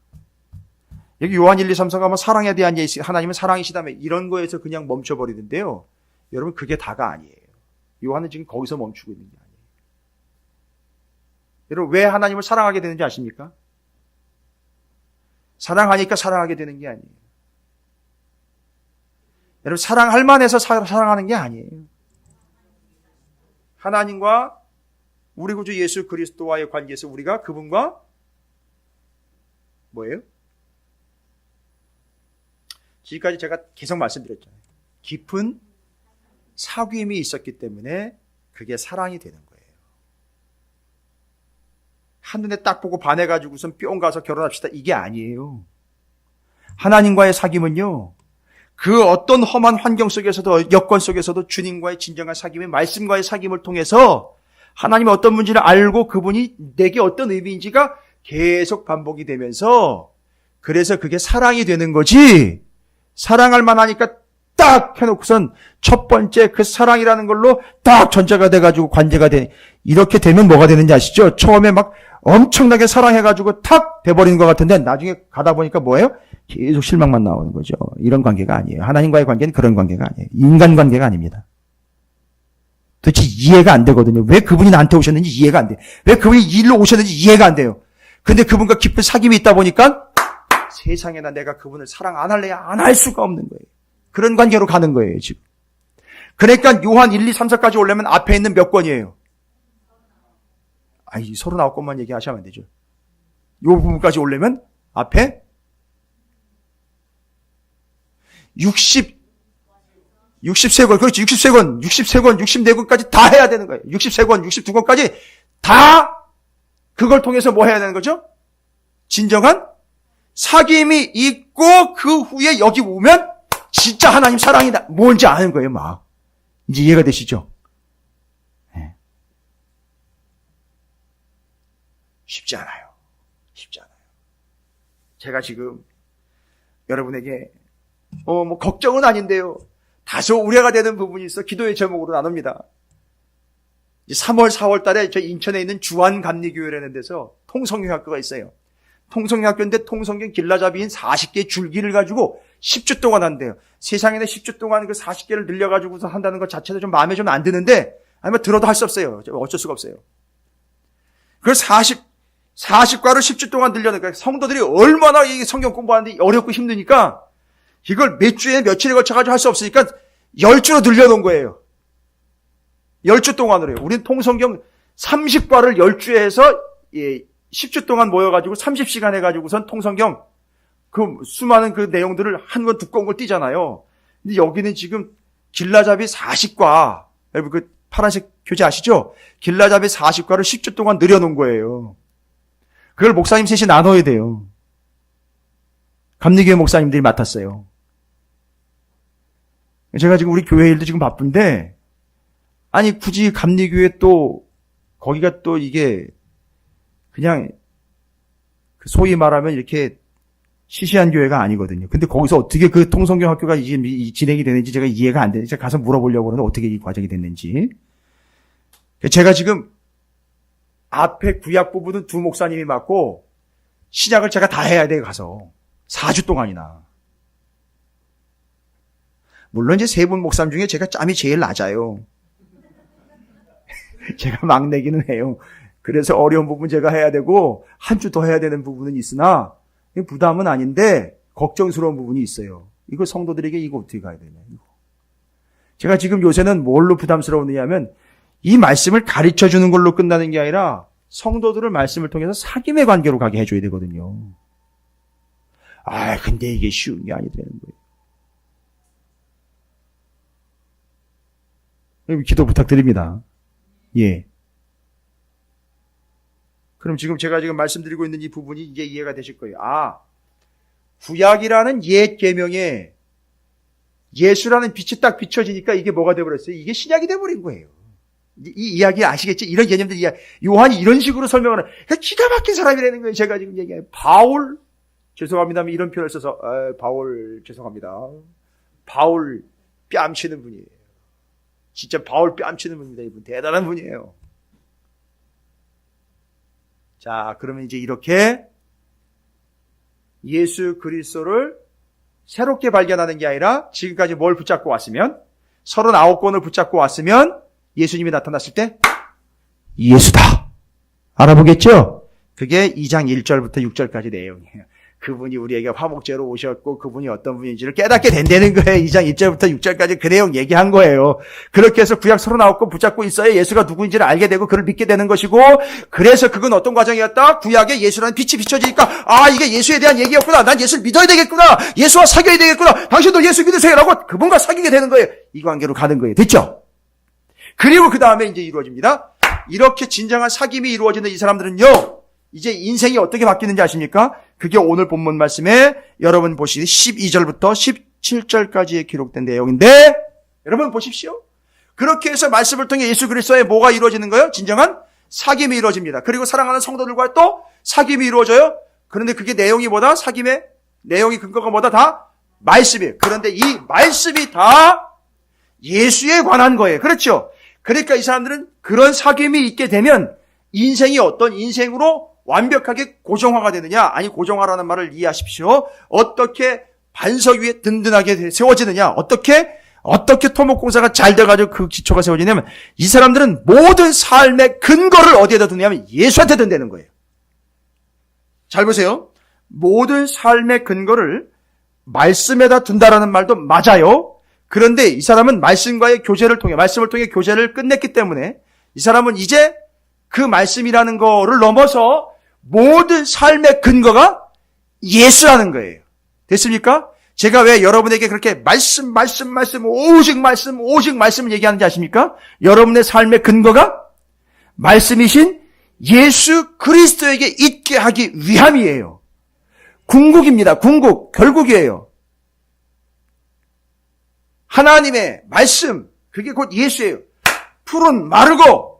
여기 요한 1, 2, 3서가 뭐 사랑에 대한 예시, 하나님은 사랑이시다며 이런 거에서 그냥 멈춰버리는데요. 여러분 그게 다가 아니에요. 요한은 지금 거기서 멈추고 있는 게 아니에요. 여러분 왜 하나님을 사랑하게 되는지 아십니까? 사랑하니까 사랑하게 되는 게 아니에요. 여러분 사랑할 만해서 사랑하는 게 아니에요. 하나님과 우리 구주 예수 그리스도와의 관계에서 우리가 그분과 뭐예요? 지금까지 제가 계속 말씀드렸잖아요. 깊은 사귐이 있었기 때문에 그게 사랑이 되는 거예요. 한눈에 딱 보고 반해가지고선 뿅 가서 결혼합시다. 이게 아니에요. 하나님과의 사귐은요. 그 어떤 험한 환경 속에서도 여건 속에서도 주님과의 진정한 사귐의 말씀과의 사귐을 통해서 하나님의 어떤 문제를 알고 그분이 내게 어떤 의미인지가 계속 반복이 되면서 그래서 그게 사랑이 되는 거지. 사랑할 만하니까 딱 해놓고선 첫 번째 그 사랑이라는 걸로 딱 전제가 돼가지고 관계가 돼. 이렇게 되면 뭐가 되는지 아시죠? 처음에 막 엄청나게 사랑해가지고 탁 돼버리는 것 같은데 나중에 가다 보니까 뭐예요? 계속 실망만 나오는 거죠. 이런 관계가 아니에요. 하나님과의 관계는 그런 관계가 아니에요. 인간 관계가 아닙니다. 도대체 이해가 안 되거든요. 왜 그분이 나한테 오셨는지 이해가 안 돼요. 왜 그분이 일로 오셨는지 이해가 안 돼요. 근데 그분과 깊은 사귐이 있다 보니까 세상에나 내가 그분을 사랑 안 할래야 안 할 수가 없는 거예요. 그런 관계로 가는 거예요, 지금. 그러니까 요한 1, 2, 3, 4까지 오려면 앞에 있는 몇 권이에요? 아이, 39권만 얘기하시면 안 되죠. 요 부분까지 오려면 앞에 63권, 그렇지, 63권, 64권까지 다 해야 되는 거예요. 63권, 62권까지 다 그걸 통해서 뭐 해야 되는 거죠? 진정한 사귐이 있고 그 후에 여기 오면 진짜 하나님 사랑이다. 뭔지 아는 거예요, 막. 이제 이해가 되시죠? 네. 쉽지 않아요. 쉽지 않아요. 제가 지금 여러분에게 뭐 걱정은 아닌데요. 다소 우려가 되는 부분이 있어 기도의 제목으로 나눕니다. 3월, 4월 달에 저 인천에 있는 주한감리교회라는 데서 통성경학교가 있어요. 통성경학교인데 통성경 길라잡이인 40개의 줄기를 가지고 10주 동안 한대요. 세상에는 10주 동안 그 40개를 늘려가지고서 한다는 것 자체도 좀 마음에 좀 안 드는데, 아니면 들어도 할 수 없어요. 어쩔 수가 없어요. 그걸 40과를 10주 동안 늘려니까 성도들이 얼마나 이 성경 공부하는데 어렵고 힘드니까 이걸 몇 주에 며칠에 걸쳐가지고 할 수 없으니까 10주로 늘려놓은 거예요. 10주 동안으로요. 우리는 통성경 30과를 10주에 해서 10주 동안 모여가지고 30시간 해가지고선 통성경 그 수많은 그 내용들을 한 권 두꺼운 걸 띄잖아요. 근데 여기는 지금 길라잡이 40과, 여러분 그 파란색 교재 아시죠? 길라잡이 40과를 10주 동안 늘여놓은 거예요. 그걸 목사님 셋이 나눠야 돼요. 감리교회 목사님들이 맡았어요. 제가 지금 우리 교회 일도 지금 바쁜데, 아니 굳이 감리교회 또 거기가 또 이게 그냥 소위 말하면 이렇게 시시한 교회가 아니거든요. 근데 거기서 어떻게 그 통성경 학교가 진행이 되는지 제가 이해가 안 되는지 제가 가서 물어보려고 하는데 어떻게 이 과정이 됐는지. 제가 지금 앞에 구약 부분은 두 목사님이 맡고 신약을 제가 다 해야 돼요. 가서 4주 동안이나. 물론 이제 세 분 목사님 중에 제가 짬이 제일 낮아요. 제가 막내기는 해요. 그래서 어려운 부분 제가 해야 되고 한 주 더 해야 되는 부분은 있으나 부담은 아닌데 걱정스러운 부분이 있어요. 이거 성도들에게 이거 어떻게 가야 되냐. 이거. 제가 지금 요새는 뭘로 부담스러우냐면 이 말씀을 가르쳐 주는 걸로 끝나는 게 아니라 성도들을 말씀을 통해서 사귐의 관계로 가게 해줘야 되거든요. 근데 이게 쉬운 게 아니되는 거예요. 기도 부탁드립니다. 예. 그럼 지금 제가 지금 말씀드리고 있는 이 부분이 이제 이해가 되실 거예요. 구약이라는 옛 계명에 예수라는 빛이 딱 비춰지니까 이게 뭐가 돼버렸어요? 이게 신약이 돼버린 거예요. 이 이야기 아시겠지? 이런 개념들, 요한이 이런 식으로 설명하는 기가 막힌 사람이라는 거예요. 제가 지금 얘기해요. 바울, 죄송합니다만 이런 표현을 써서, 바울, 죄송합니다. 바울 뺨치는 분이에요. 진짜 바울 뺨치는 분입니다. 이분 대단한 분이에요. 자, 그러면 이제 이렇게 예수 그리스도를 새롭게 발견하는 게 아니라 지금까지 뭘 붙잡고 왔으면 39권을 붙잡고 왔으면 예수님이 나타났을 때 예수다. 알아보겠죠? 그게 2장 1절부터 6절까지 내용이에요. 그분이 우리에게 화목제로 오셨고 그분이 어떤 분인지를 깨닫게 된다는 거예요. 2장 1절부터 6절까지 그 내용 얘기한 거예요. 그렇게 해서 구약 39권 붙잡고 있어야 예수가 누구인지를 알게 되고 그를 믿게 되는 것이고, 그래서 그건 어떤 과정이었다? 구약에 예수라는 빛이 비춰지니까 이게 예수에 대한 얘기였구나. 난 예수를 믿어야 되겠구나. 예수와 사귀어야 되겠구나. 당신도 예수 믿으세요. 라고 그분과 사귀게 되는 거예요. 이 관계로 가는 거예요. 됐죠? 그리고 그 다음에 이제 이루어집니다. 이렇게 진정한 사귐이 이루어지는 이 사람들은요, 이제 인생이 어떻게 바뀌는지 아십니까? 그게 오늘 본문 말씀에 여러분 보시니 12절부터 17절까지에 기록된 내용인데, 여러분 보십시오. 그렇게 해서 말씀을 통해 예수 그리스도의 뭐가 이루어지는 거예요? 진정한 사귐이 이루어집니다. 그리고 사랑하는 성도들과 또 사귐이 이루어져요. 그런데 그게 내용이 뭐다? 사귐의 내용이 근거가 뭐다? 다 말씀이에요. 그런데 이 말씀이 다 예수에 관한 거예요. 그렇죠? 그러니까 이 사람들은 그런 사귐이 있게 되면 인생이 어떤 인생으로 완벽하게 고정화가 되느냐? 아니, 고정화라는 말을 이해하십시오. 어떻게 반석 위에 든든하게 세워지느냐? 어떻게 토목공사가 잘 돼가지고 그 기초가 세워지냐면, 이 사람들은 모든 삶의 근거를 어디에다 두냐면 예수한테 둔다는 거예요. 잘 보세요. 모든 삶의 근거를 말씀에다 둔다라는 말도 맞아요. 그런데 이 사람은 말씀과의 교제를 통해, 말씀을 통해 교제를 끝냈기 때문에 이 사람은 이제 그 말씀이라는 거를 넘어서 모든 삶의 근거가 예수라는 거예요. 됐습니까? 제가 왜 여러분에게 그렇게 말씀, 오직 말씀을 얘기하는지 아십니까? 여러분의 삶의 근거가 말씀이신 예수 그리스도에게 있게 하기 위함이에요. 궁극입니다. 결국이에요. 하나님의 말씀, 그게 곧 예수예요. 풀은 마르고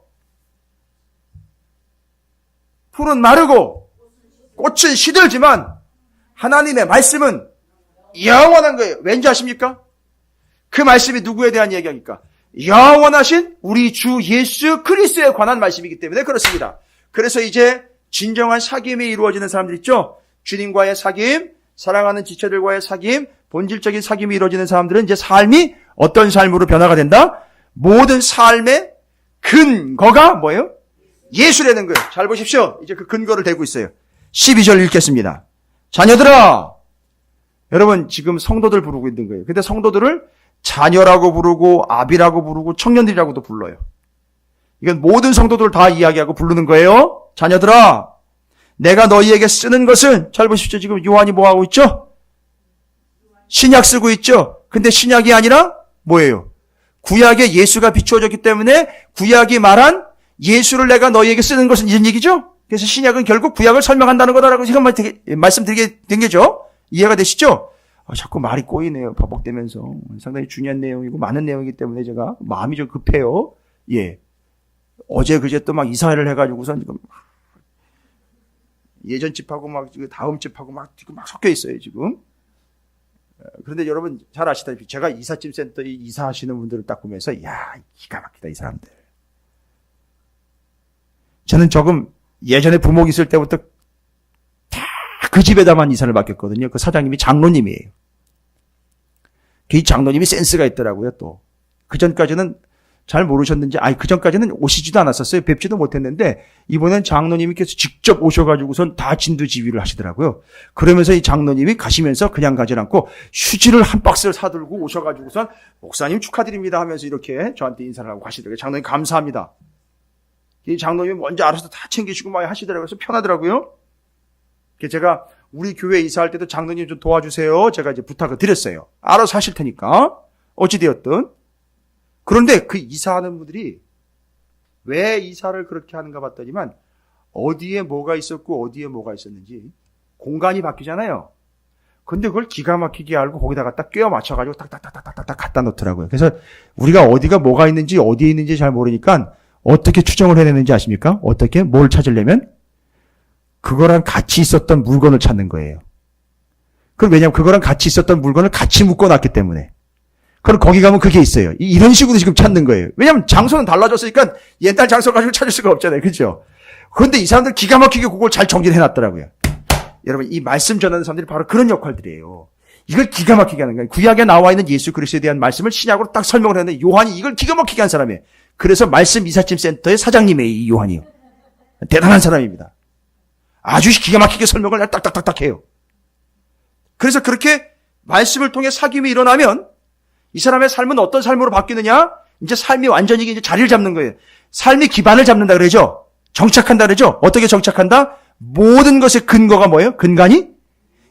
꽃은 시들지만 하나님의 말씀은 영원한 거예요. 왠지 아십니까? 그 말씀이 누구에 대한 이야기입니까? 영원하신 우리 주 예수 그리스도에 관한 말씀이기 때문에 그렇습니다. 그래서 이제 진정한 사귐이 이루어지는 사람들 있죠? 주님과의 사귐, 사랑하는 지체들과의 사귐, 본질적인 사귐이 이루어지는 사람들은 이제 삶이 어떤 삶으로 변화가 된다? 모든 삶의 근거가 뭐예요? 예수라는 거예요. 잘 보십시오. 이제 그 근거를 대고 있어요. 12절 읽겠습니다. 자녀들아, 여러분 지금 성도들 부르고 있는 거예요. 근데 성도들을 자녀라고 부르고 아비라고 부르고 청년들이라고도 불러요. 이건 모든 성도들 다 이야기하고 부르는 거예요. 자녀들아, 내가 너희에게 쓰는 것은, 잘 보십시오. 지금 요한이 뭐 하고 있죠? 신약 쓰고 있죠? 근데 신약이 아니라 뭐예요? 구약에 예수가 비추어졌기 때문에 구약이 말한 예수를 내가 너희에게 쓰는 것은 이런 얘기죠? 그래서 신약은 결국 구약을 설명한다는 거다라고 지금 말씀드리게 된 거죠? 이해가 되시죠? 자꾸 말이 꼬이네요. 반복되면서. 상당히 중요한 내용이고 많은 내용이기 때문에 제가 마음이 좀 급해요. 예. 어제 그제 또 막 이사회를 해가지고선 지금 예전 집하고 막 다음 집하고 막 섞여 있어요, 지금. 그런데 여러분 잘 아시다시피 제가 이삿짐 센터에 이사하시는 분들을 딱 보면서, 이야, 기가 막히다, 이 사람들. 저는 조금 예전에 부목 있을 때부터 다 그 집에다만 이사를 맡겼거든요. 그 사장님이 장로님이에요. 그 장로님이 센스가 있더라고요, 또. 그 전까지는 잘 모르셨는지, 그 전까지는 오시지도 않았었어요. 뵙지도 못했는데, 이번엔 장로님께서 직접 오셔가지고선 다 진두지휘를 하시더라고요. 그러면서 이 장로님이 가시면서 그냥 가지 않고 휴지를 한 박스를 사들고 오셔가지고선 목사님 축하드립니다 하면서 이렇게 저한테 인사를 하고 가시더라고요. 장로님 감사합니다. 이 장로님이 먼저 알아서 다 챙기시고 막 하시더라고요. 그래서 편하더라고요. 제가 우리 교회 이사할 때도 장로님 좀 도와주세요. 제가 이제 부탁을 드렸어요. 알아서 하실 테니까. 어찌되었든. 그런데 그 이사하는 분들이 왜 이사를 그렇게 하는가 봤더니만, 어디에 뭐가 있었고 어디에 뭐가 있었는지 공간이 바뀌잖아요. 근데 그걸 기가 막히게 알고 거기다가 딱 꿰어 맞춰가지고 딱딱딱딱딱 갖다 놓더라고요. 그래서 우리가 어디가 뭐가 있는지 어디에 있는지 잘 모르니까 어떻게 추정을 해내는지 아십니까? 어떻게? 뭘 찾으려면? 그거랑 같이 있었던 물건을 찾는 거예요. 그럼 왜냐면 그거랑 같이 있었던 물건을 같이 묶어놨기 때문에. 그럼 거기 가면 그게 있어요. 이런 식으로 지금 찾는 거예요. 왜냐면 장소는 달라졌으니까 옛날 장소 가지고 찾을 수가 없잖아요. 그죠? 그런데 이 사람들 기가 막히게 그걸 잘 정리를 해놨더라고요. 여러분, 이 말씀 전하는 사람들이 바로 그런 역할들이에요. 이걸 기가 막히게 하는 거예요. 구약에 나와 있는 예수 그리스도에 대한 말씀을 신약으로 딱 설명을 했는데 요한이 이걸 기가 막히게 한 사람이에요. 그래서 말씀 이삿짐 센터의 사장님이에요, 이 요한이요. 대단한 사람입니다. 아주 기가 막히게 설명을 딱딱딱딱 해요. 그래서 그렇게 말씀을 통해 사귐이 일어나면 이 사람의 삶은 어떤 삶으로 바뀌느냐? 이제 삶이 완전히 이제 자리를 잡는 거예요. 삶이 기반을 잡는다 그러죠? 정착한다 그러죠? 어떻게 정착한다? 모든 것의 근거가 뭐예요? 근간이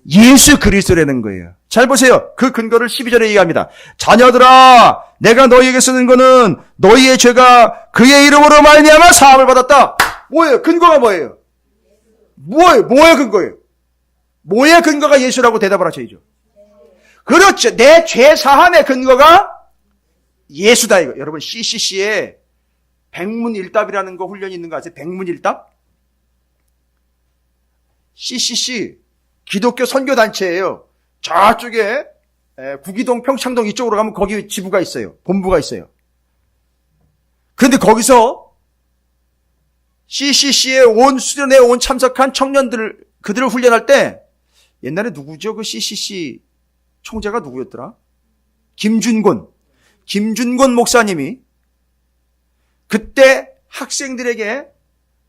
예수 그리스도라는 거예요. 잘 보세요. 그 근거를 12절에 얘기합니다. 자녀들아, 내가 너희에게 쓰는 거는 너희의 죄가 그의 이름으로 말미암아 사함을 받았다. 뭐예요? 근거가 뭐예요? 뭐예요 근거예요? 뭐의 근거가 예수라고 대답을 하셔야죠. 그렇죠. 내 죄 사함의 근거가 예수다 이거. 여러분 CCC에 백문일답이라는 거 훈련이 있는 거 아세요? 백문일답? CCC 기독교 선교단체예요. 저쪽에 구기동 평창동 이쪽으로 가면 거기 지부가 있어요. 본부가 있어요. 그런데 거기서 CCC에 수련회에 온 참석한 청년들 그들을 훈련할 때 옛날에 누구죠? 그 CCC 총재가 누구였더라? 김준곤 목사님이 그때 학생들에게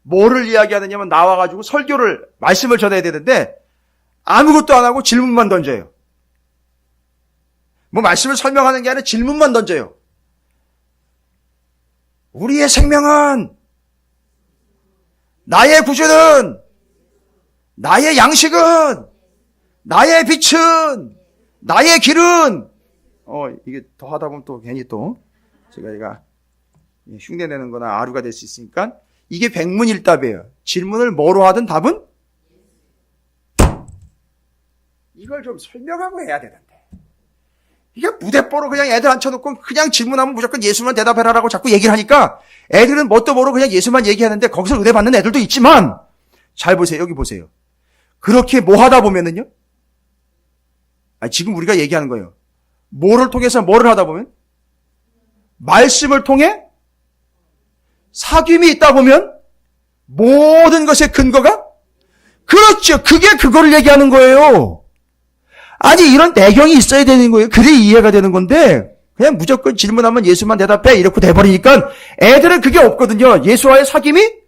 뭐를 이야기하느냐면 나와가지고 설교를 말씀을 전해야 되는데 아무것도 안 하고 질문만 던져요. 뭐 말씀을 설명하는 게 아니라 질문만 던져요. 우리의 생명은, 나의 구주는, 나의 양식은, 나의 빛은, 나의 길은. 이게 더 하다 보면 또 괜히 또 제가 흉내내는 거나 아류가 될 수 있으니까 이게 백문일답이에요. 질문을 뭐로 하든 답은 이걸 좀 설명하고 해야 되는데 이게 무대뽀로 그냥 애들 앉혀놓고 그냥 질문하면 무조건 예수만 대답해라라고 자꾸 얘기를 하니까 애들은 뭣도 모르고 그냥 예수만 얘기하는데 거기서 은혜 받는 애들도 있지만 잘 보세요. 여기 보세요. 그렇게 뭐 하다 보면은요. 지금 우리가 얘기하는 거예요. 뭐를 통해서 뭐를 하다 보면 말씀을 통해 사귐이 있다 보면 모든 것의 근거가 그렇죠. 그게 그거를 얘기하는 거예요. 아니 이런 내경이 있어야 되는 거예요. 그래 이해가 되는 건데 그냥 무조건 질문하면 예수만 대답해 이렇게 돼버리니까 애들은 그게 없거든요. 예수와의 사귐이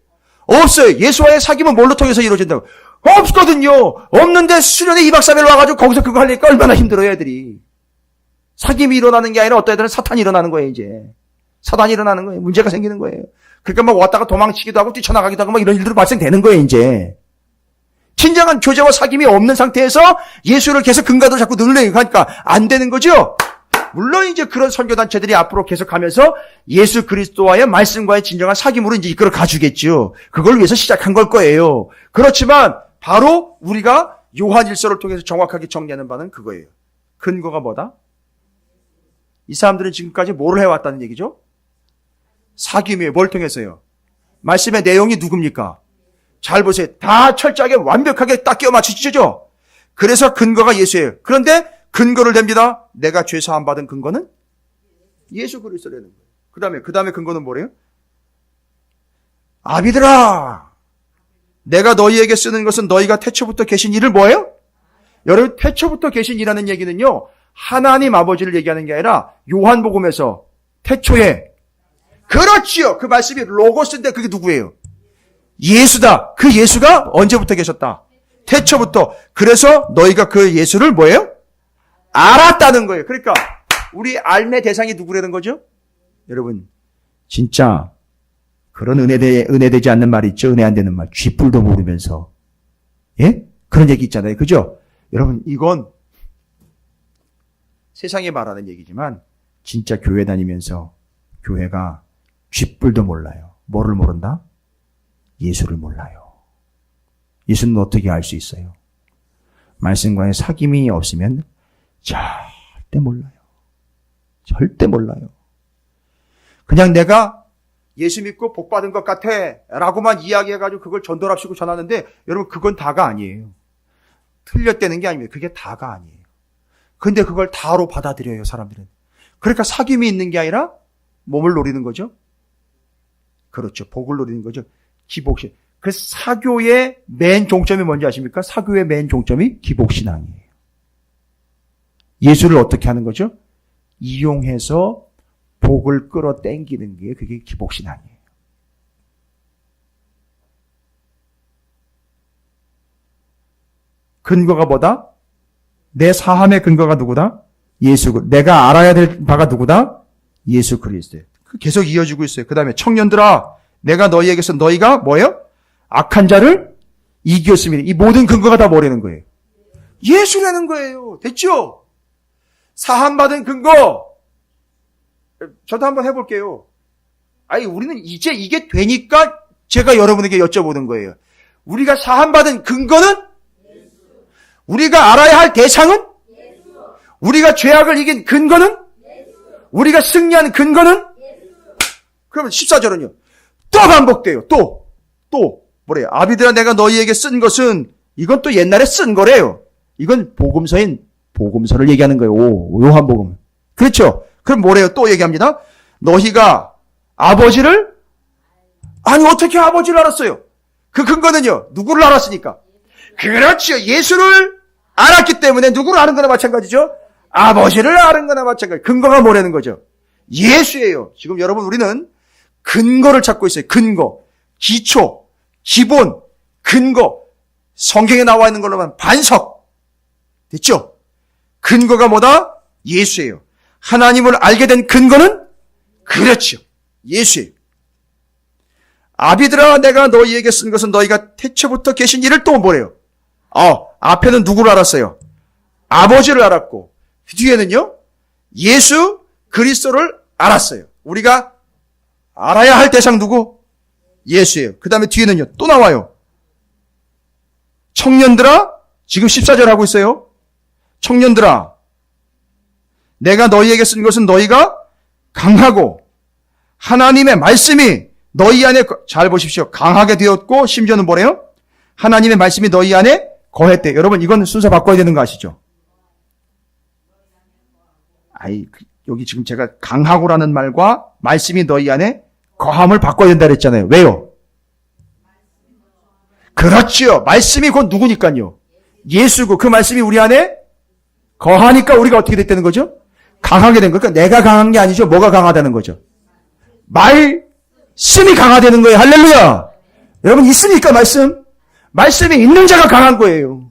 없어요. 예수와의 사귐은 뭘로 통해서 이루어진다고? 없거든요. 없는데 수련회 2박 3일 와가지고 거기서 그거 하려니까 얼마나 힘들어요 애들이. 사귐이 일어나는 게 아니라 어떤 애들은 사탄이 일어나는 거예요 이제. 사단이 일어나는 거예요. 문제가 생기는 거예요. 그러니까 막 왔다가 도망치기도 하고 뛰쳐나가기도 하고 막 이런 일들이 발생되는 거예요 이제. 진정한 교제와 사귐이 없는 상태에서 예수를 계속 근거도 자꾸 늘려요. 그러니까 안 되는 거죠. 물론 이제 그런 선교단체들이 앞으로 계속 하면서 예수 그리스도와의 말씀과의 진정한 사귐으로 이제 이끌어 가주겠죠. 그걸 위해서 시작한 걸 거예요. 그렇지만 바로 우리가 요한일서를 통해서 정확하게 정리하는 바는 그거예요. 근거가 뭐다? 이 사람들은 지금까지 뭐를 해왔다는 얘기죠? 사귐이에요. 뭘 통해서요? 말씀의 내용이 누굽니까? 잘 보세요. 다 철저하게 완벽하게 딱 끼워 맞추시죠? 그래서 근거가 예수예요. 그런데 근거를 댑니다. 내가 죄 사함 받은 근거는 예수 그리스도라는 거예요. 그 다음에 근거는 뭐래요? 아비들아, 내가 너희에게 쓰는 것은 너희가 태초부터 계신 이를 뭐예요? 여러분 태초부터 계신 이라는 얘기는요. 하나님 아버지를 얘기하는 게 아니라 요한복음에서 태초에 그렇지요. 그 말씀이 로고스인데 그게 누구예요? 예수다. 그 예수가 언제부터 계셨다? 태초부터. 그래서 너희가 그 예수를 뭐예요? 알았다는 거예요. 그러니까 우리 알매 대상이 누구라는 거죠? 여러분 진짜 그런 은혜되지 않는 말 있죠? 은혜 안 되는 말. 쥐뿔도 모르면서. 예? 그런 얘기 있잖아요. 그죠? 여러분 이건 세상에 말하는 얘기지만 진짜 교회 다니면서 교회가 쥐뿔도 몰라요. 뭐를 모른다? 예수를 몰라요. 예수는 어떻게 알 수 있어요? 말씀과의 사귐이 없으면 절대 몰라요. 절대 몰라요. 그냥 내가 예수 믿고 복 받은 것 같아 라고만 이야기해가지고 그걸 전도랍시고 전하는데 여러분 그건 다가 아니에요. 틀렸다는 게 아닙니다. 그게 다가 아니에요. 근데 그걸 다로 받아들여요, 사람들은. 그러니까 사귐이 있는 게 아니라 몸을 노리는 거죠. 그렇죠. 복을 노리는 거죠. 기복신. 그 사교의 맨 종점이 뭔지 아십니까? 사교의 맨 종점이 기복신앙이에요. 예수를 어떻게 하는 거죠? 이용해서 복을 끌어당기는 게 그게 기복신앙이에요. 근거가 뭐다? 내 사함의 근거가 누구다? 예수. 내가 알아야 될 바가 누구다? 예수 그리스도. 계속 이어지고 있어요. 그 다음에 청년들아, 내가 너희에게서 너희가 뭐예요? 악한 자를 이겼습니다. 이 모든 근거가 다 뭐라는 거예요? 예수라는 거예요. 됐죠? 사함받은 근거. 저도 한번 해볼게요. 아니, 우리는 이제 이게 되니까 제가 여러분에게 여쭤보는 거예요. 우리가 사함받은 근거는? 우리가 알아야 할 대상은? 우리가 죄악을 이긴 근거는? 우리가 승리한 근거는? 그러면 14절은요. 또 반복돼요. 또 뭐래요? 아비들아 내가 너희에게 쓴 것은 이건 또 옛날에 쓴 거래요. 이건 복음서를 얘기하는 거예요. 요한복음. 그렇죠? 그럼 뭐래요? 또 얘기합니다. 너희가 아버지를 아니 어떻게 아버지를 알았어요? 그 근거는요. 누구를 알았으니까? 그렇죠. 예수를 알았기 때문에 누구를 아는 거나 마찬가지죠. 아버지를 아는 거나 마찬가지. 근거가 뭐라는 거죠? 예수예요. 지금 여러분 우리는 근거를 찾고 있어요. 근거, 기초, 기본, 근거. 성경에 나와 있는 걸로만 반석. 됐죠? 근거가 뭐다? 예수예요. 하나님을 알게 된 근거는? 그렇죠. 예수예요. 아비들아 내가 너희에게 쓴 것은 너희가 태초부터 계신 이를 또 뭐래요? 앞에는 누구를 알았어요? 아버지를 알았고 뒤에는요? 예수 그리스도를 알았어요. 우리가 알아야 할 대상 누구? 예수예요. 그 다음에 뒤에는요. 또 나와요. 청년들아 지금 14절 하고 있어요. 청년들아 내가 너희에게 쓴 것은 너희가 강하고 하나님의 말씀이 너희 안에 잘 보십시오. 강하게 되었고 심지어는 뭐래요? 하나님의 말씀이 너희 안에 거했대. 여러분 이건 순서 바꿔야 되는 거 아시죠? 여기 지금 제가 강하고라는 말과 말씀이 너희 안에 거함을 바꿔야 된다 그랬잖아요. 왜요? 그렇죠. 말씀이 곧 누구니까요? 예수고 그 말씀이 우리 안에 거하니까 우리가 어떻게 됐다는 거죠? 강하게 된 거니까 내가 강한 게 아니죠. 뭐가 강하다는 거죠? 말씀이 강화되는 거예요. 할렐루야. 여러분 있습니까 말씀? 말씀이 있는 자가 강한 거예요.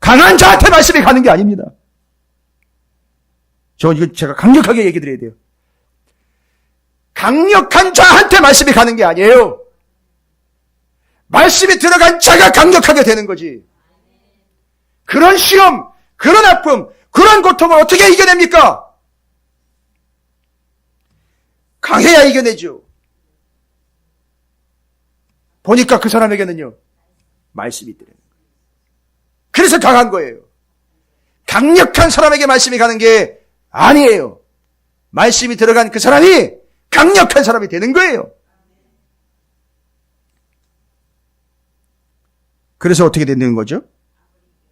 강한 자한테 말씀이 가는 게 아닙니다. 이거 제가 강력하게 얘기 드려야 돼요. 강력한 자한테 말씀이 가는 게 아니에요. 말씀이 들어간 자가 강력하게 되는 거지. 그런 시험, 그런 아픔, 그런 고통을 어떻게 이겨냅니까? 강해야 이겨내죠. 보니까 그 사람에게는요, 말씀이 있더래요. 그래서 강한 거예요. 강력한 사람에게 말씀이 가는 게 아니에요. 말씀이 들어간 그 사람이 강력한 사람이 되는 거예요. 그래서 어떻게 되는 거죠?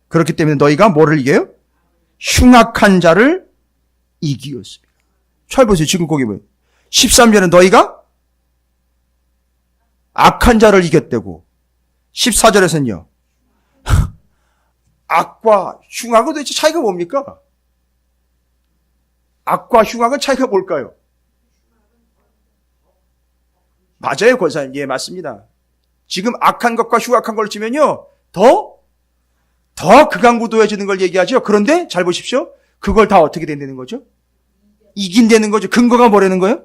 그렇기 때문에 너희가 뭐를 이겨요? 흉악한 자를 이기었습니다. 잘 보세요. 지금 거기 뭐예요? 13절은 너희가 악한 자를 이겼다고. 14절에서는요. 악과 흉악은 도대체 차이가 뭡니까? 악과 흉악은 차이가 뭘까요? 맞아요, 권사님. 예, 맞습니다. 지금 악한 것과 흉악한 걸 치면요. 더 극악무도해지는 걸 얘기하죠. 그런데 잘 보십시오. 그걸 다 어떻게 된다는 거죠? 이긴다는 거죠. 근거가 뭐라는 거예요?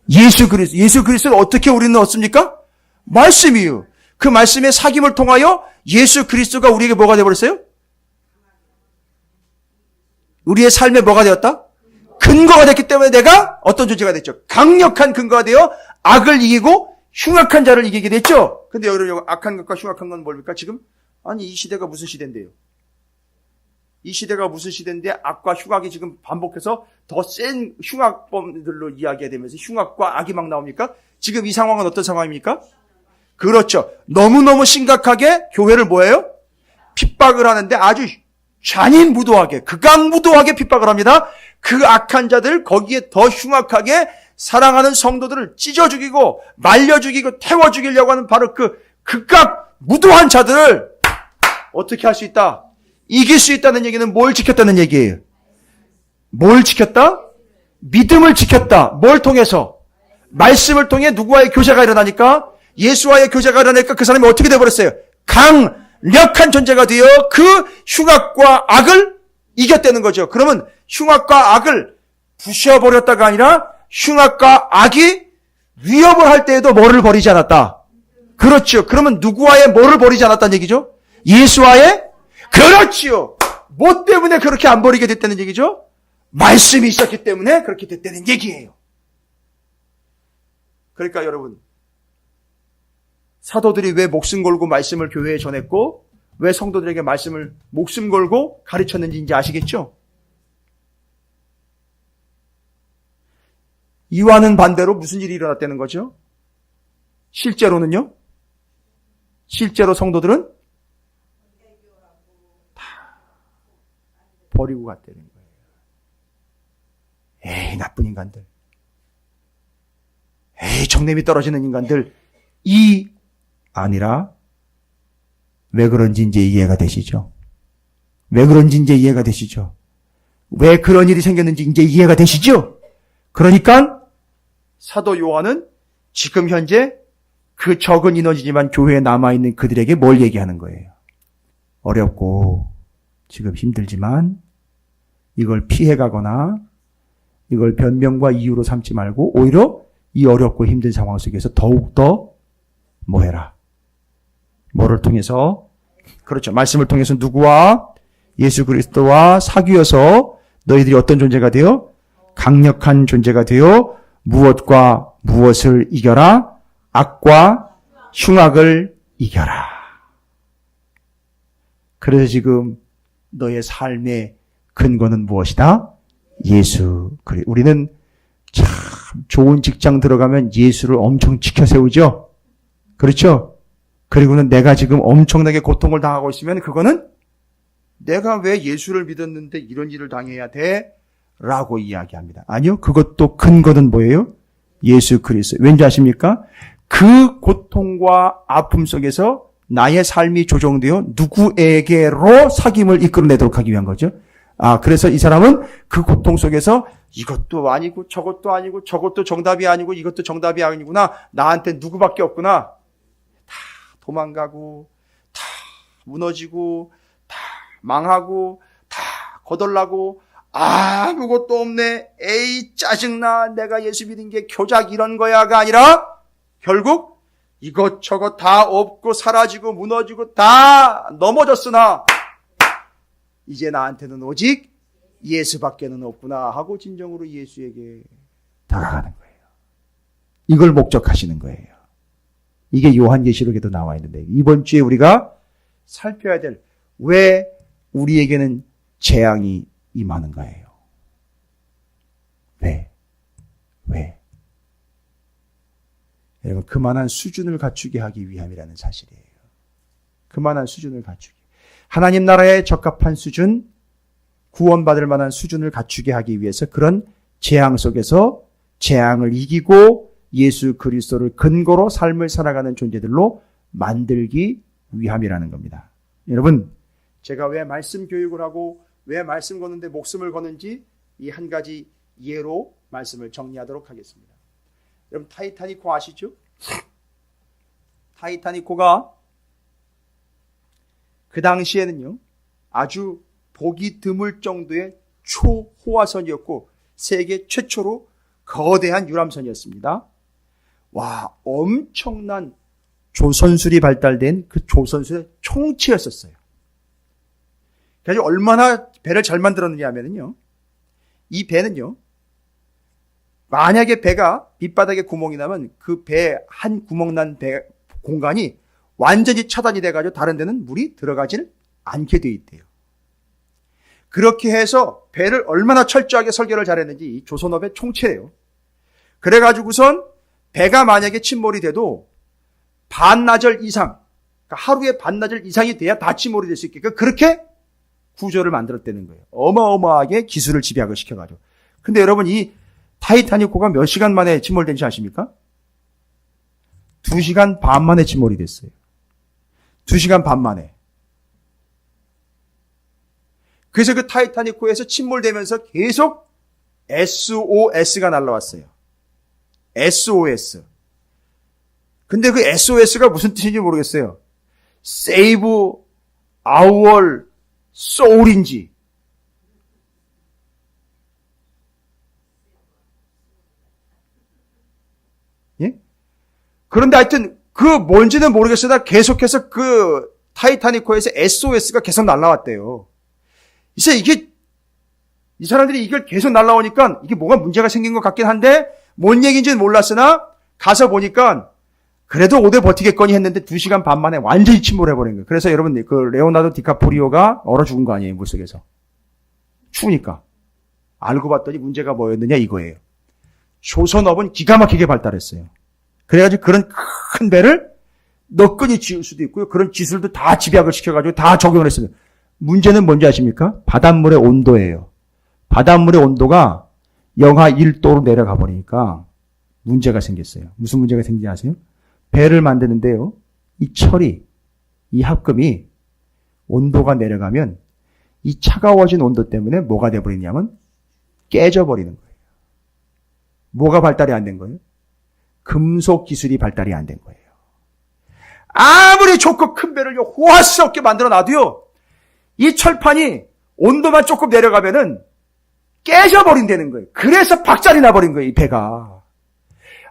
예수 그리스도. 예수 그리스도를 어떻게 우리는 얻습니까? 말씀이요. 그 말씀의 사귐을 통하여 예수 그리스도가 우리에게 뭐가 되어버렸어요? 우리의 삶에 뭐가 되었다? 근거가 됐기 때문에 내가 어떤 존재가 됐죠? 강력한 근거가 되어 악을 이기고 흉악한 자를 이기게 됐죠? 근데 여러분, 악한 것과 흉악한 건 뭡니까? 지금 아니, 이 시대가 무슨 시대인데요? 이 시대가 무슨 시대인데 악과 흉악이 지금 반복해서 더 센 흉악범들로 이야기되면서 흉악과 악이 막 나옵니까? 지금 이 상황은 어떤 상황입니까? 그렇죠. 너무너무 심각하게 교회를 뭐예요? 핍박을 하는데 아주 잔인무도하게, 극악무도하게 핍박을 합니다. 그 악한 자들, 거기에 더 흉악하게 사랑하는 성도들을 찢어 죽이고 말려 죽이고 태워 죽이려고 하는 바로 그 극악무도한 자들을 어떻게 할 수 있다? 이길 수 있다는 얘기는 뭘 지켰다는 얘기예요? 뭘 지켰다? 믿음을 지켰다. 뭘 통해서? 말씀을 통해 누구와의 교제가 일어나니까? 예수와의 교제가 일어나니까 그 사람이 어떻게 되어버렸어요? 강력한 존재가 되어 그 흉악과 악을 이겼다는 거죠. 그러면 흉악과 악을 부셔버렸다가 아니라 흉악과 악이 위협을 할 때에도 뭐를 버리지 않았다? 그렇죠. 그러면 누구와의 뭐를 버리지 않았다는 얘기죠? 예수와의? 그렇지요. 뭐 때문에 그렇게 안 버리게 됐다는 얘기죠? 말씀이 있었기 때문에 그렇게 됐다는 얘기예요. 그러니까 여러분, 사도들이 왜 목숨 걸고 말씀을 교회에 전했고 왜 성도들에게 말씀을 목숨 걸고 가르쳤는지 이제 아시겠죠? 이와는 반대로 무슨 일이 일어났다는 거죠? 실제로는요? 실제로 성도들은 다 버리고 갔다는 거예요. 에이, 나쁜 인간들. 에이, 정냄이 떨어지는 인간들. 이 아니라 왜 그런지 이제 이해가 되시죠? 왜 그런지 이제 이해가 되시죠? 왜 그런 일이 생겼는지 이제 이해가 되시죠? 그러니까 사도 요한은 지금 현재 그 적은 인원이지만 교회에 남아있는 그들에게 뭘 얘기하는 거예요? 어렵고 지금 힘들지만 이걸 피해가거나 이걸 변명과 이유로 삼지 말고 오히려 이 어렵고 힘든 상황 속에서 더욱더 뭐 해라? 뭐를 통해서? 그렇죠. 말씀을 통해서 누구와? 예수 그리스도와 사귀어서 너희들이 어떤 존재가 되어? 강력한 존재가 되어 무엇과 무엇을 이겨라? 악과 흉악을 이겨라. 그래서 지금 너의 삶의 근거는 무엇이다? 예수 그리스도. 우리는 참 좋은 직장 들어가면 예수를 엄청 지켜 세우죠. 그렇죠? 그리고는 내가 지금 엄청나게 고통을 당하고 있으면 그거는 내가 왜 예수를 믿었는데 이런 일을 당해야 돼? 라고 이야기합니다. 아니요. 그것도 근거는 뭐예요? 예수 그리스도. 왠지 아십니까? 그 고통과 아픔 속에서 나의 삶이 조정되어 누구에게로 사귐을 이끌어내도록 하기 위한 거죠. 그래서 이 사람은 그 고통 속에서 이것도 아니고 저것도 아니고 저것도 정답이 아니고 이것도 정답이 아니구나. 나한테 누구밖에 없구나. 다 도망가고 다 무너지고 다 망하고 다 거덜나고 아무것도 없네. 에이 짜증나. 내가 예수 믿은 게 교작 이런 거야가 아니라 결국 이것저것 다 없고 사라지고 무너지고 다 넘어졌으나 이제 나한테는 오직 예수밖에는 없구나 하고 진정으로 예수에게 다가가는 거예요. 이걸 목적하시는 거예요. 이게 요한계시록에도 나와 있는데 이번 주에 우리가 살펴야 될 왜 우리에게는 재앙이 임하는가예요. 왜? 여러분 그만한 수준을 갖추게 하기 위함이라는 사실이에요. 그만한 수준을 갖추기. 하나님 나라에 적합한 수준, 구원받을 만한 수준을 갖추게 하기 위해서 그런 재앙 속에서 재앙을 이기고 예수 그리스도를 근거로 삶을 살아가는 존재들로 만들기 위함이라는 겁니다. 여러분, 제가 왜 말씀 교육을 하고 왜 말씀 거는데 목숨을 거는지 이 한 가지 예로 말씀을 정리하도록 하겠습니다. 여러분 타이타닉호 아시죠? 타이타닉호가 그 당시에는요 아주 보기 드물 정도의 초호화선이었고 세계 최초로 거대한 유람선이었습니다. 와, 엄청난 조선술이 발달된 그 조선술의 총체였었어요. 그래서 얼마나 배를 잘 만들었느냐 하면요 이 배는요 만약에 배가 밑바닥에 구멍이 나면 그 배 한 구멍 난 배 공간이 완전히 차단이 돼가지고 다른 데는 물이 들어가질 않게 돼 있대요. 그렇게 해서 배를 얼마나 철저하게 설계를 잘했는지 이 조선업의 총체예요. 그래가지고선 배가 만약에 침몰이 돼도 반나절 이상, 그러니까 하루에 반나절 이상이 돼야 다 침몰이 될 수 있게끔 그렇게 구조를 만들었다는 거예요. 어마어마하게 기술을 집약을 시켜가지고. 근데 여러분 이 타이타닉호가 몇 시간 만에 침몰된지 아십니까? 2시간 반 만에 침몰이 됐어요. 2시간 반 만에. 그래서 그 타이타닉호에서 침몰되면서 계속 SOS가 날라왔어요. SOS. 근데 그 SOS가 무슨 뜻인지 모르겠어요. Save our soul인지. 예? 그런데 하여튼 그 뭔지는 모르겠으나 계속해서 그 타이타닉호에서 SOS가 계속 날라왔대요. 이제 이 사람들이 이걸 계속 날라오니까 이게 뭐가 문제가 생긴 것 같긴 한데 뭔 얘기인지는 몰랐으나 가서 보니까 그래도 오래 버티겠거니 했는데 2시간 반 만에 완전히 침몰해버린 거예요. 그래서 여러분 그 레오나르도 디카프리오가 얼어 죽은 거 아니에요, 물속에서. 추우니까. 알고 봤더니 문제가 뭐였느냐 이거예요. 조선업은 기가 막히게 발달했어요. 그래가지고 그런 큰 배를 너끈히 지을 수도 있고요. 그런 기술도 다 집약을 시켜가지고 다 적용을 했어요. 문제는 뭔지 아십니까? 바닷물의 온도예요. 바닷물의 온도가 영하 1도로 내려가 버리니까 문제가 생겼어요. 무슨 문제가 생기지 아세요? 배를 만드는데요. 이 철이, 이 합금이 온도가 내려가면 이 차가워진 온도 때문에 뭐가 돼버리냐면 깨져버리는 거예요. 뭐가 발달이 안 된 거예요? 금속 기술이 발달이 안 된 거예요. 아무리 좋고 큰 배를 호화스럽게 만들어 놔도요. 이 철판이 온도만 조금 내려가면은 깨져버린다는 거예요. 그래서 박살이 나버린 거예요, 이 배가.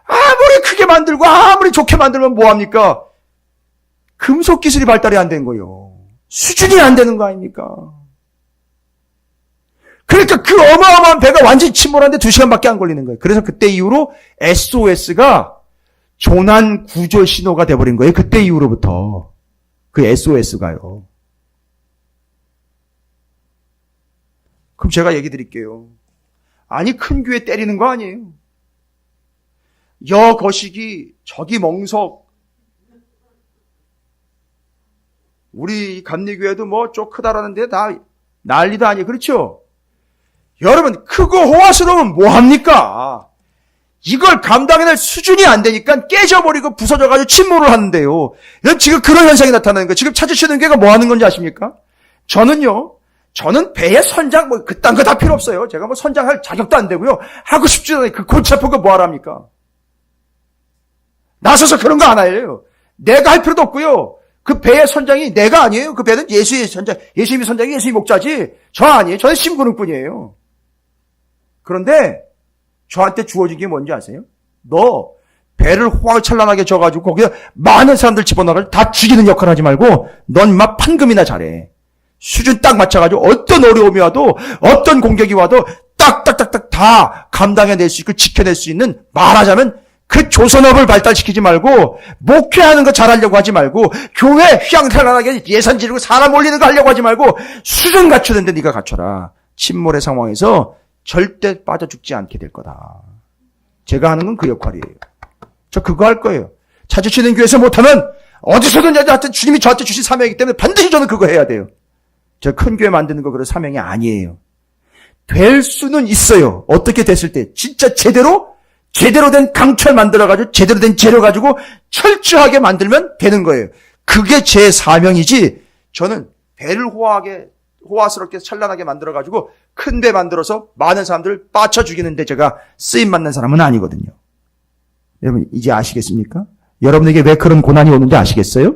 아무리 크게 만들고 아무리 좋게 만들면 뭐합니까? 금속 기술이 발달이 안 된 거예요. 수준이 안 되는 거 아닙니까? 그러니까 그 어마어마한 배가 완전히 침몰하는데 2시간밖에 안 걸리는 거예요. 그래서 그때 이후로 SOS가 조난 구조 신호가 돼버린 거예요. 그때 이후로부터. 그 SOS가요. 그럼 제가 얘기 드릴게요. 아니 큰 교회 때리는 거 아니에요. 여 거시기 저기 멍석. 우리 감리교회도 뭐 좀 크다라는데 다 난리도 아니에요. 그렇죠? 여러분 크고 호화스러우면 뭐합니까? 이걸 감당해낼 수준이 안 되니까 깨져버리고 부서져가지고 침몰을 하는데요. 지금 그런 현상이 나타나는 거예요. 지금 찾으시는 교회가 뭐 하는 건지 아십니까? 저는 배의 선장, 그딴 거 다 필요 없어요. 제가 선장할 자격도 안 되고요. 하고 싶지도 않아요. 그 골치 아픈 거 뭐 하랍니까? 나서서 그런 거 안 해요. 내가 할 필요도 없고요. 그 배의 선장이 내가 아니에요. 그 배는 예수의 선장, 예수님이 선장이 예수님이 목자지. 저 아니에요. 저는 심부름 뿐이에요. 그런데 저한테 주어진 게 뭔지 아세요? 너 배를 호황찬란하게 져가지고 거기에 많은 사람들 집어넣어가지고 다 죽이는 역할을 하지 말고 넌 막 판금이나 잘해. 수준 딱 맞춰가지고 어떤 어려움이 와도 어떤 공격이 와도 딱딱딱딱 다 감당해낼 수 있고 지켜낼 수 있는 말하자면 그 조선업을 발달시키지 말고 목회하는 거 잘하려고 하지 말고 교회 휘황찬란하게 예산 지르고 사람 올리는 거 하려고 하지 말고 수준 갖추는데 네가 갖춰라. 침몰의 상황에서 절대 빠져 죽지 않게 될 거다. 제가 하는 건 그 역할이에요. 저 그거 할 거예요. 찾으시는 교회에서 못하면 어디서든 하여튼 주님이 저한테 주신 사명이기 때문에 반드시 저는 그거 해야 돼요. 저 큰 교회 만드는 거 그런 사명이 아니에요. 될 수는 있어요. 어떻게 됐을 때 진짜 제대로 된 강철 만들어가지고 제대로 된 재료 가지고 철저하게 만들면 되는 거예요. 그게 제 사명이지 저는 배를 호화스럽게 찬란하게 만들어가지고 큰 배 만들어서 많은 사람들을 빠쳐 죽이는데 제가 쓰임받는 사람은 아니거든요. 여러분 이제 아시겠습니까? 여러분에게 왜 그런 고난이 오는지 아시겠어요?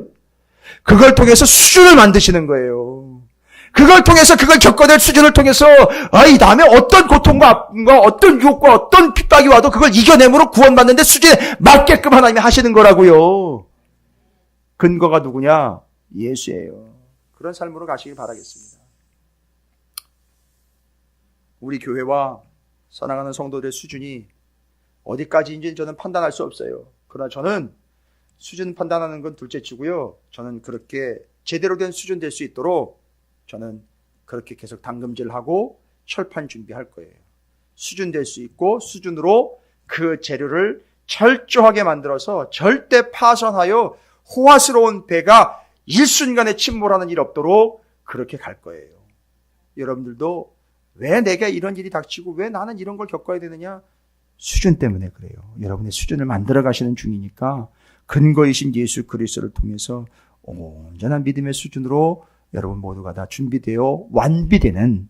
그걸 통해서 수준을 만드시는 거예요. 그걸 통해서 그걸 겪어낼 수준을 통해서 이 다음에 어떤 고통과 아픔과 어떤 유혹과 어떤 핍박이 와도 그걸 이겨내므로 구원받는데 수준에 맞게끔 하나님이 하시는 거라고요. 근거가 누구냐? 예수예요. 그런 삶으로 가시길 바라겠습니다. 우리 교회와 사랑하는 성도들의 수준이 어디까지인지는 저는 판단할 수 없어요. 그러나 저는 수준 판단하는 건 둘째치고요. 저는 그렇게 제대로 된 수준 될 수 있도록 저는 그렇게 계속 당금질하고 철판 준비할 거예요. 수준 될 수 있고 수준으로 그 재료를 철저하게 만들어서 절대 파손하여 호화스러운 배가 일순간에 침몰하는 일 없도록 그렇게 갈 거예요. 여러분들도 왜 내가 이런 일이 닥치고 왜 나는 이런 걸 겪어야 되느냐? 수준 때문에 그래요. 여러분의 수준을 만들어 가시는 중이니까 근거이신 예수 그리스도를 통해서 온전한 믿음의 수준으로 여러분 모두가 다 준비되어 완비되는,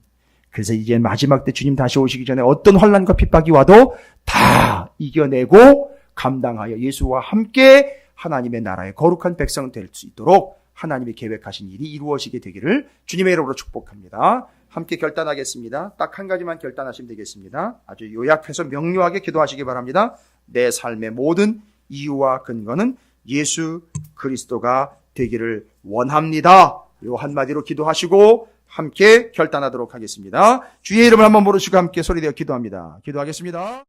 그래서 이제 마지막 때 주님 다시 오시기 전에 어떤 환난과 핍박이 와도 다 이겨내고 감당하여 예수와 함께 하나님의 나라의 거룩한 백성 될 수 있도록 하나님이 계획하신 일이 이루어지게 되기를 주님의 이름으로 축복합니다. 함께 결단하겠습니다. 딱 한 가지만 결단하시면 되겠습니다. 아주 요약해서 명료하게 기도하시기 바랍니다. 내 삶의 모든 이유와 근거는 예수 그리스도가 되기를 원합니다. 요 한마디로 기도하시고 함께 결단하도록 하겠습니다. 주의 이름을 한번 모르시고 함께 소리내어 기도합니다. 기도하겠습니다.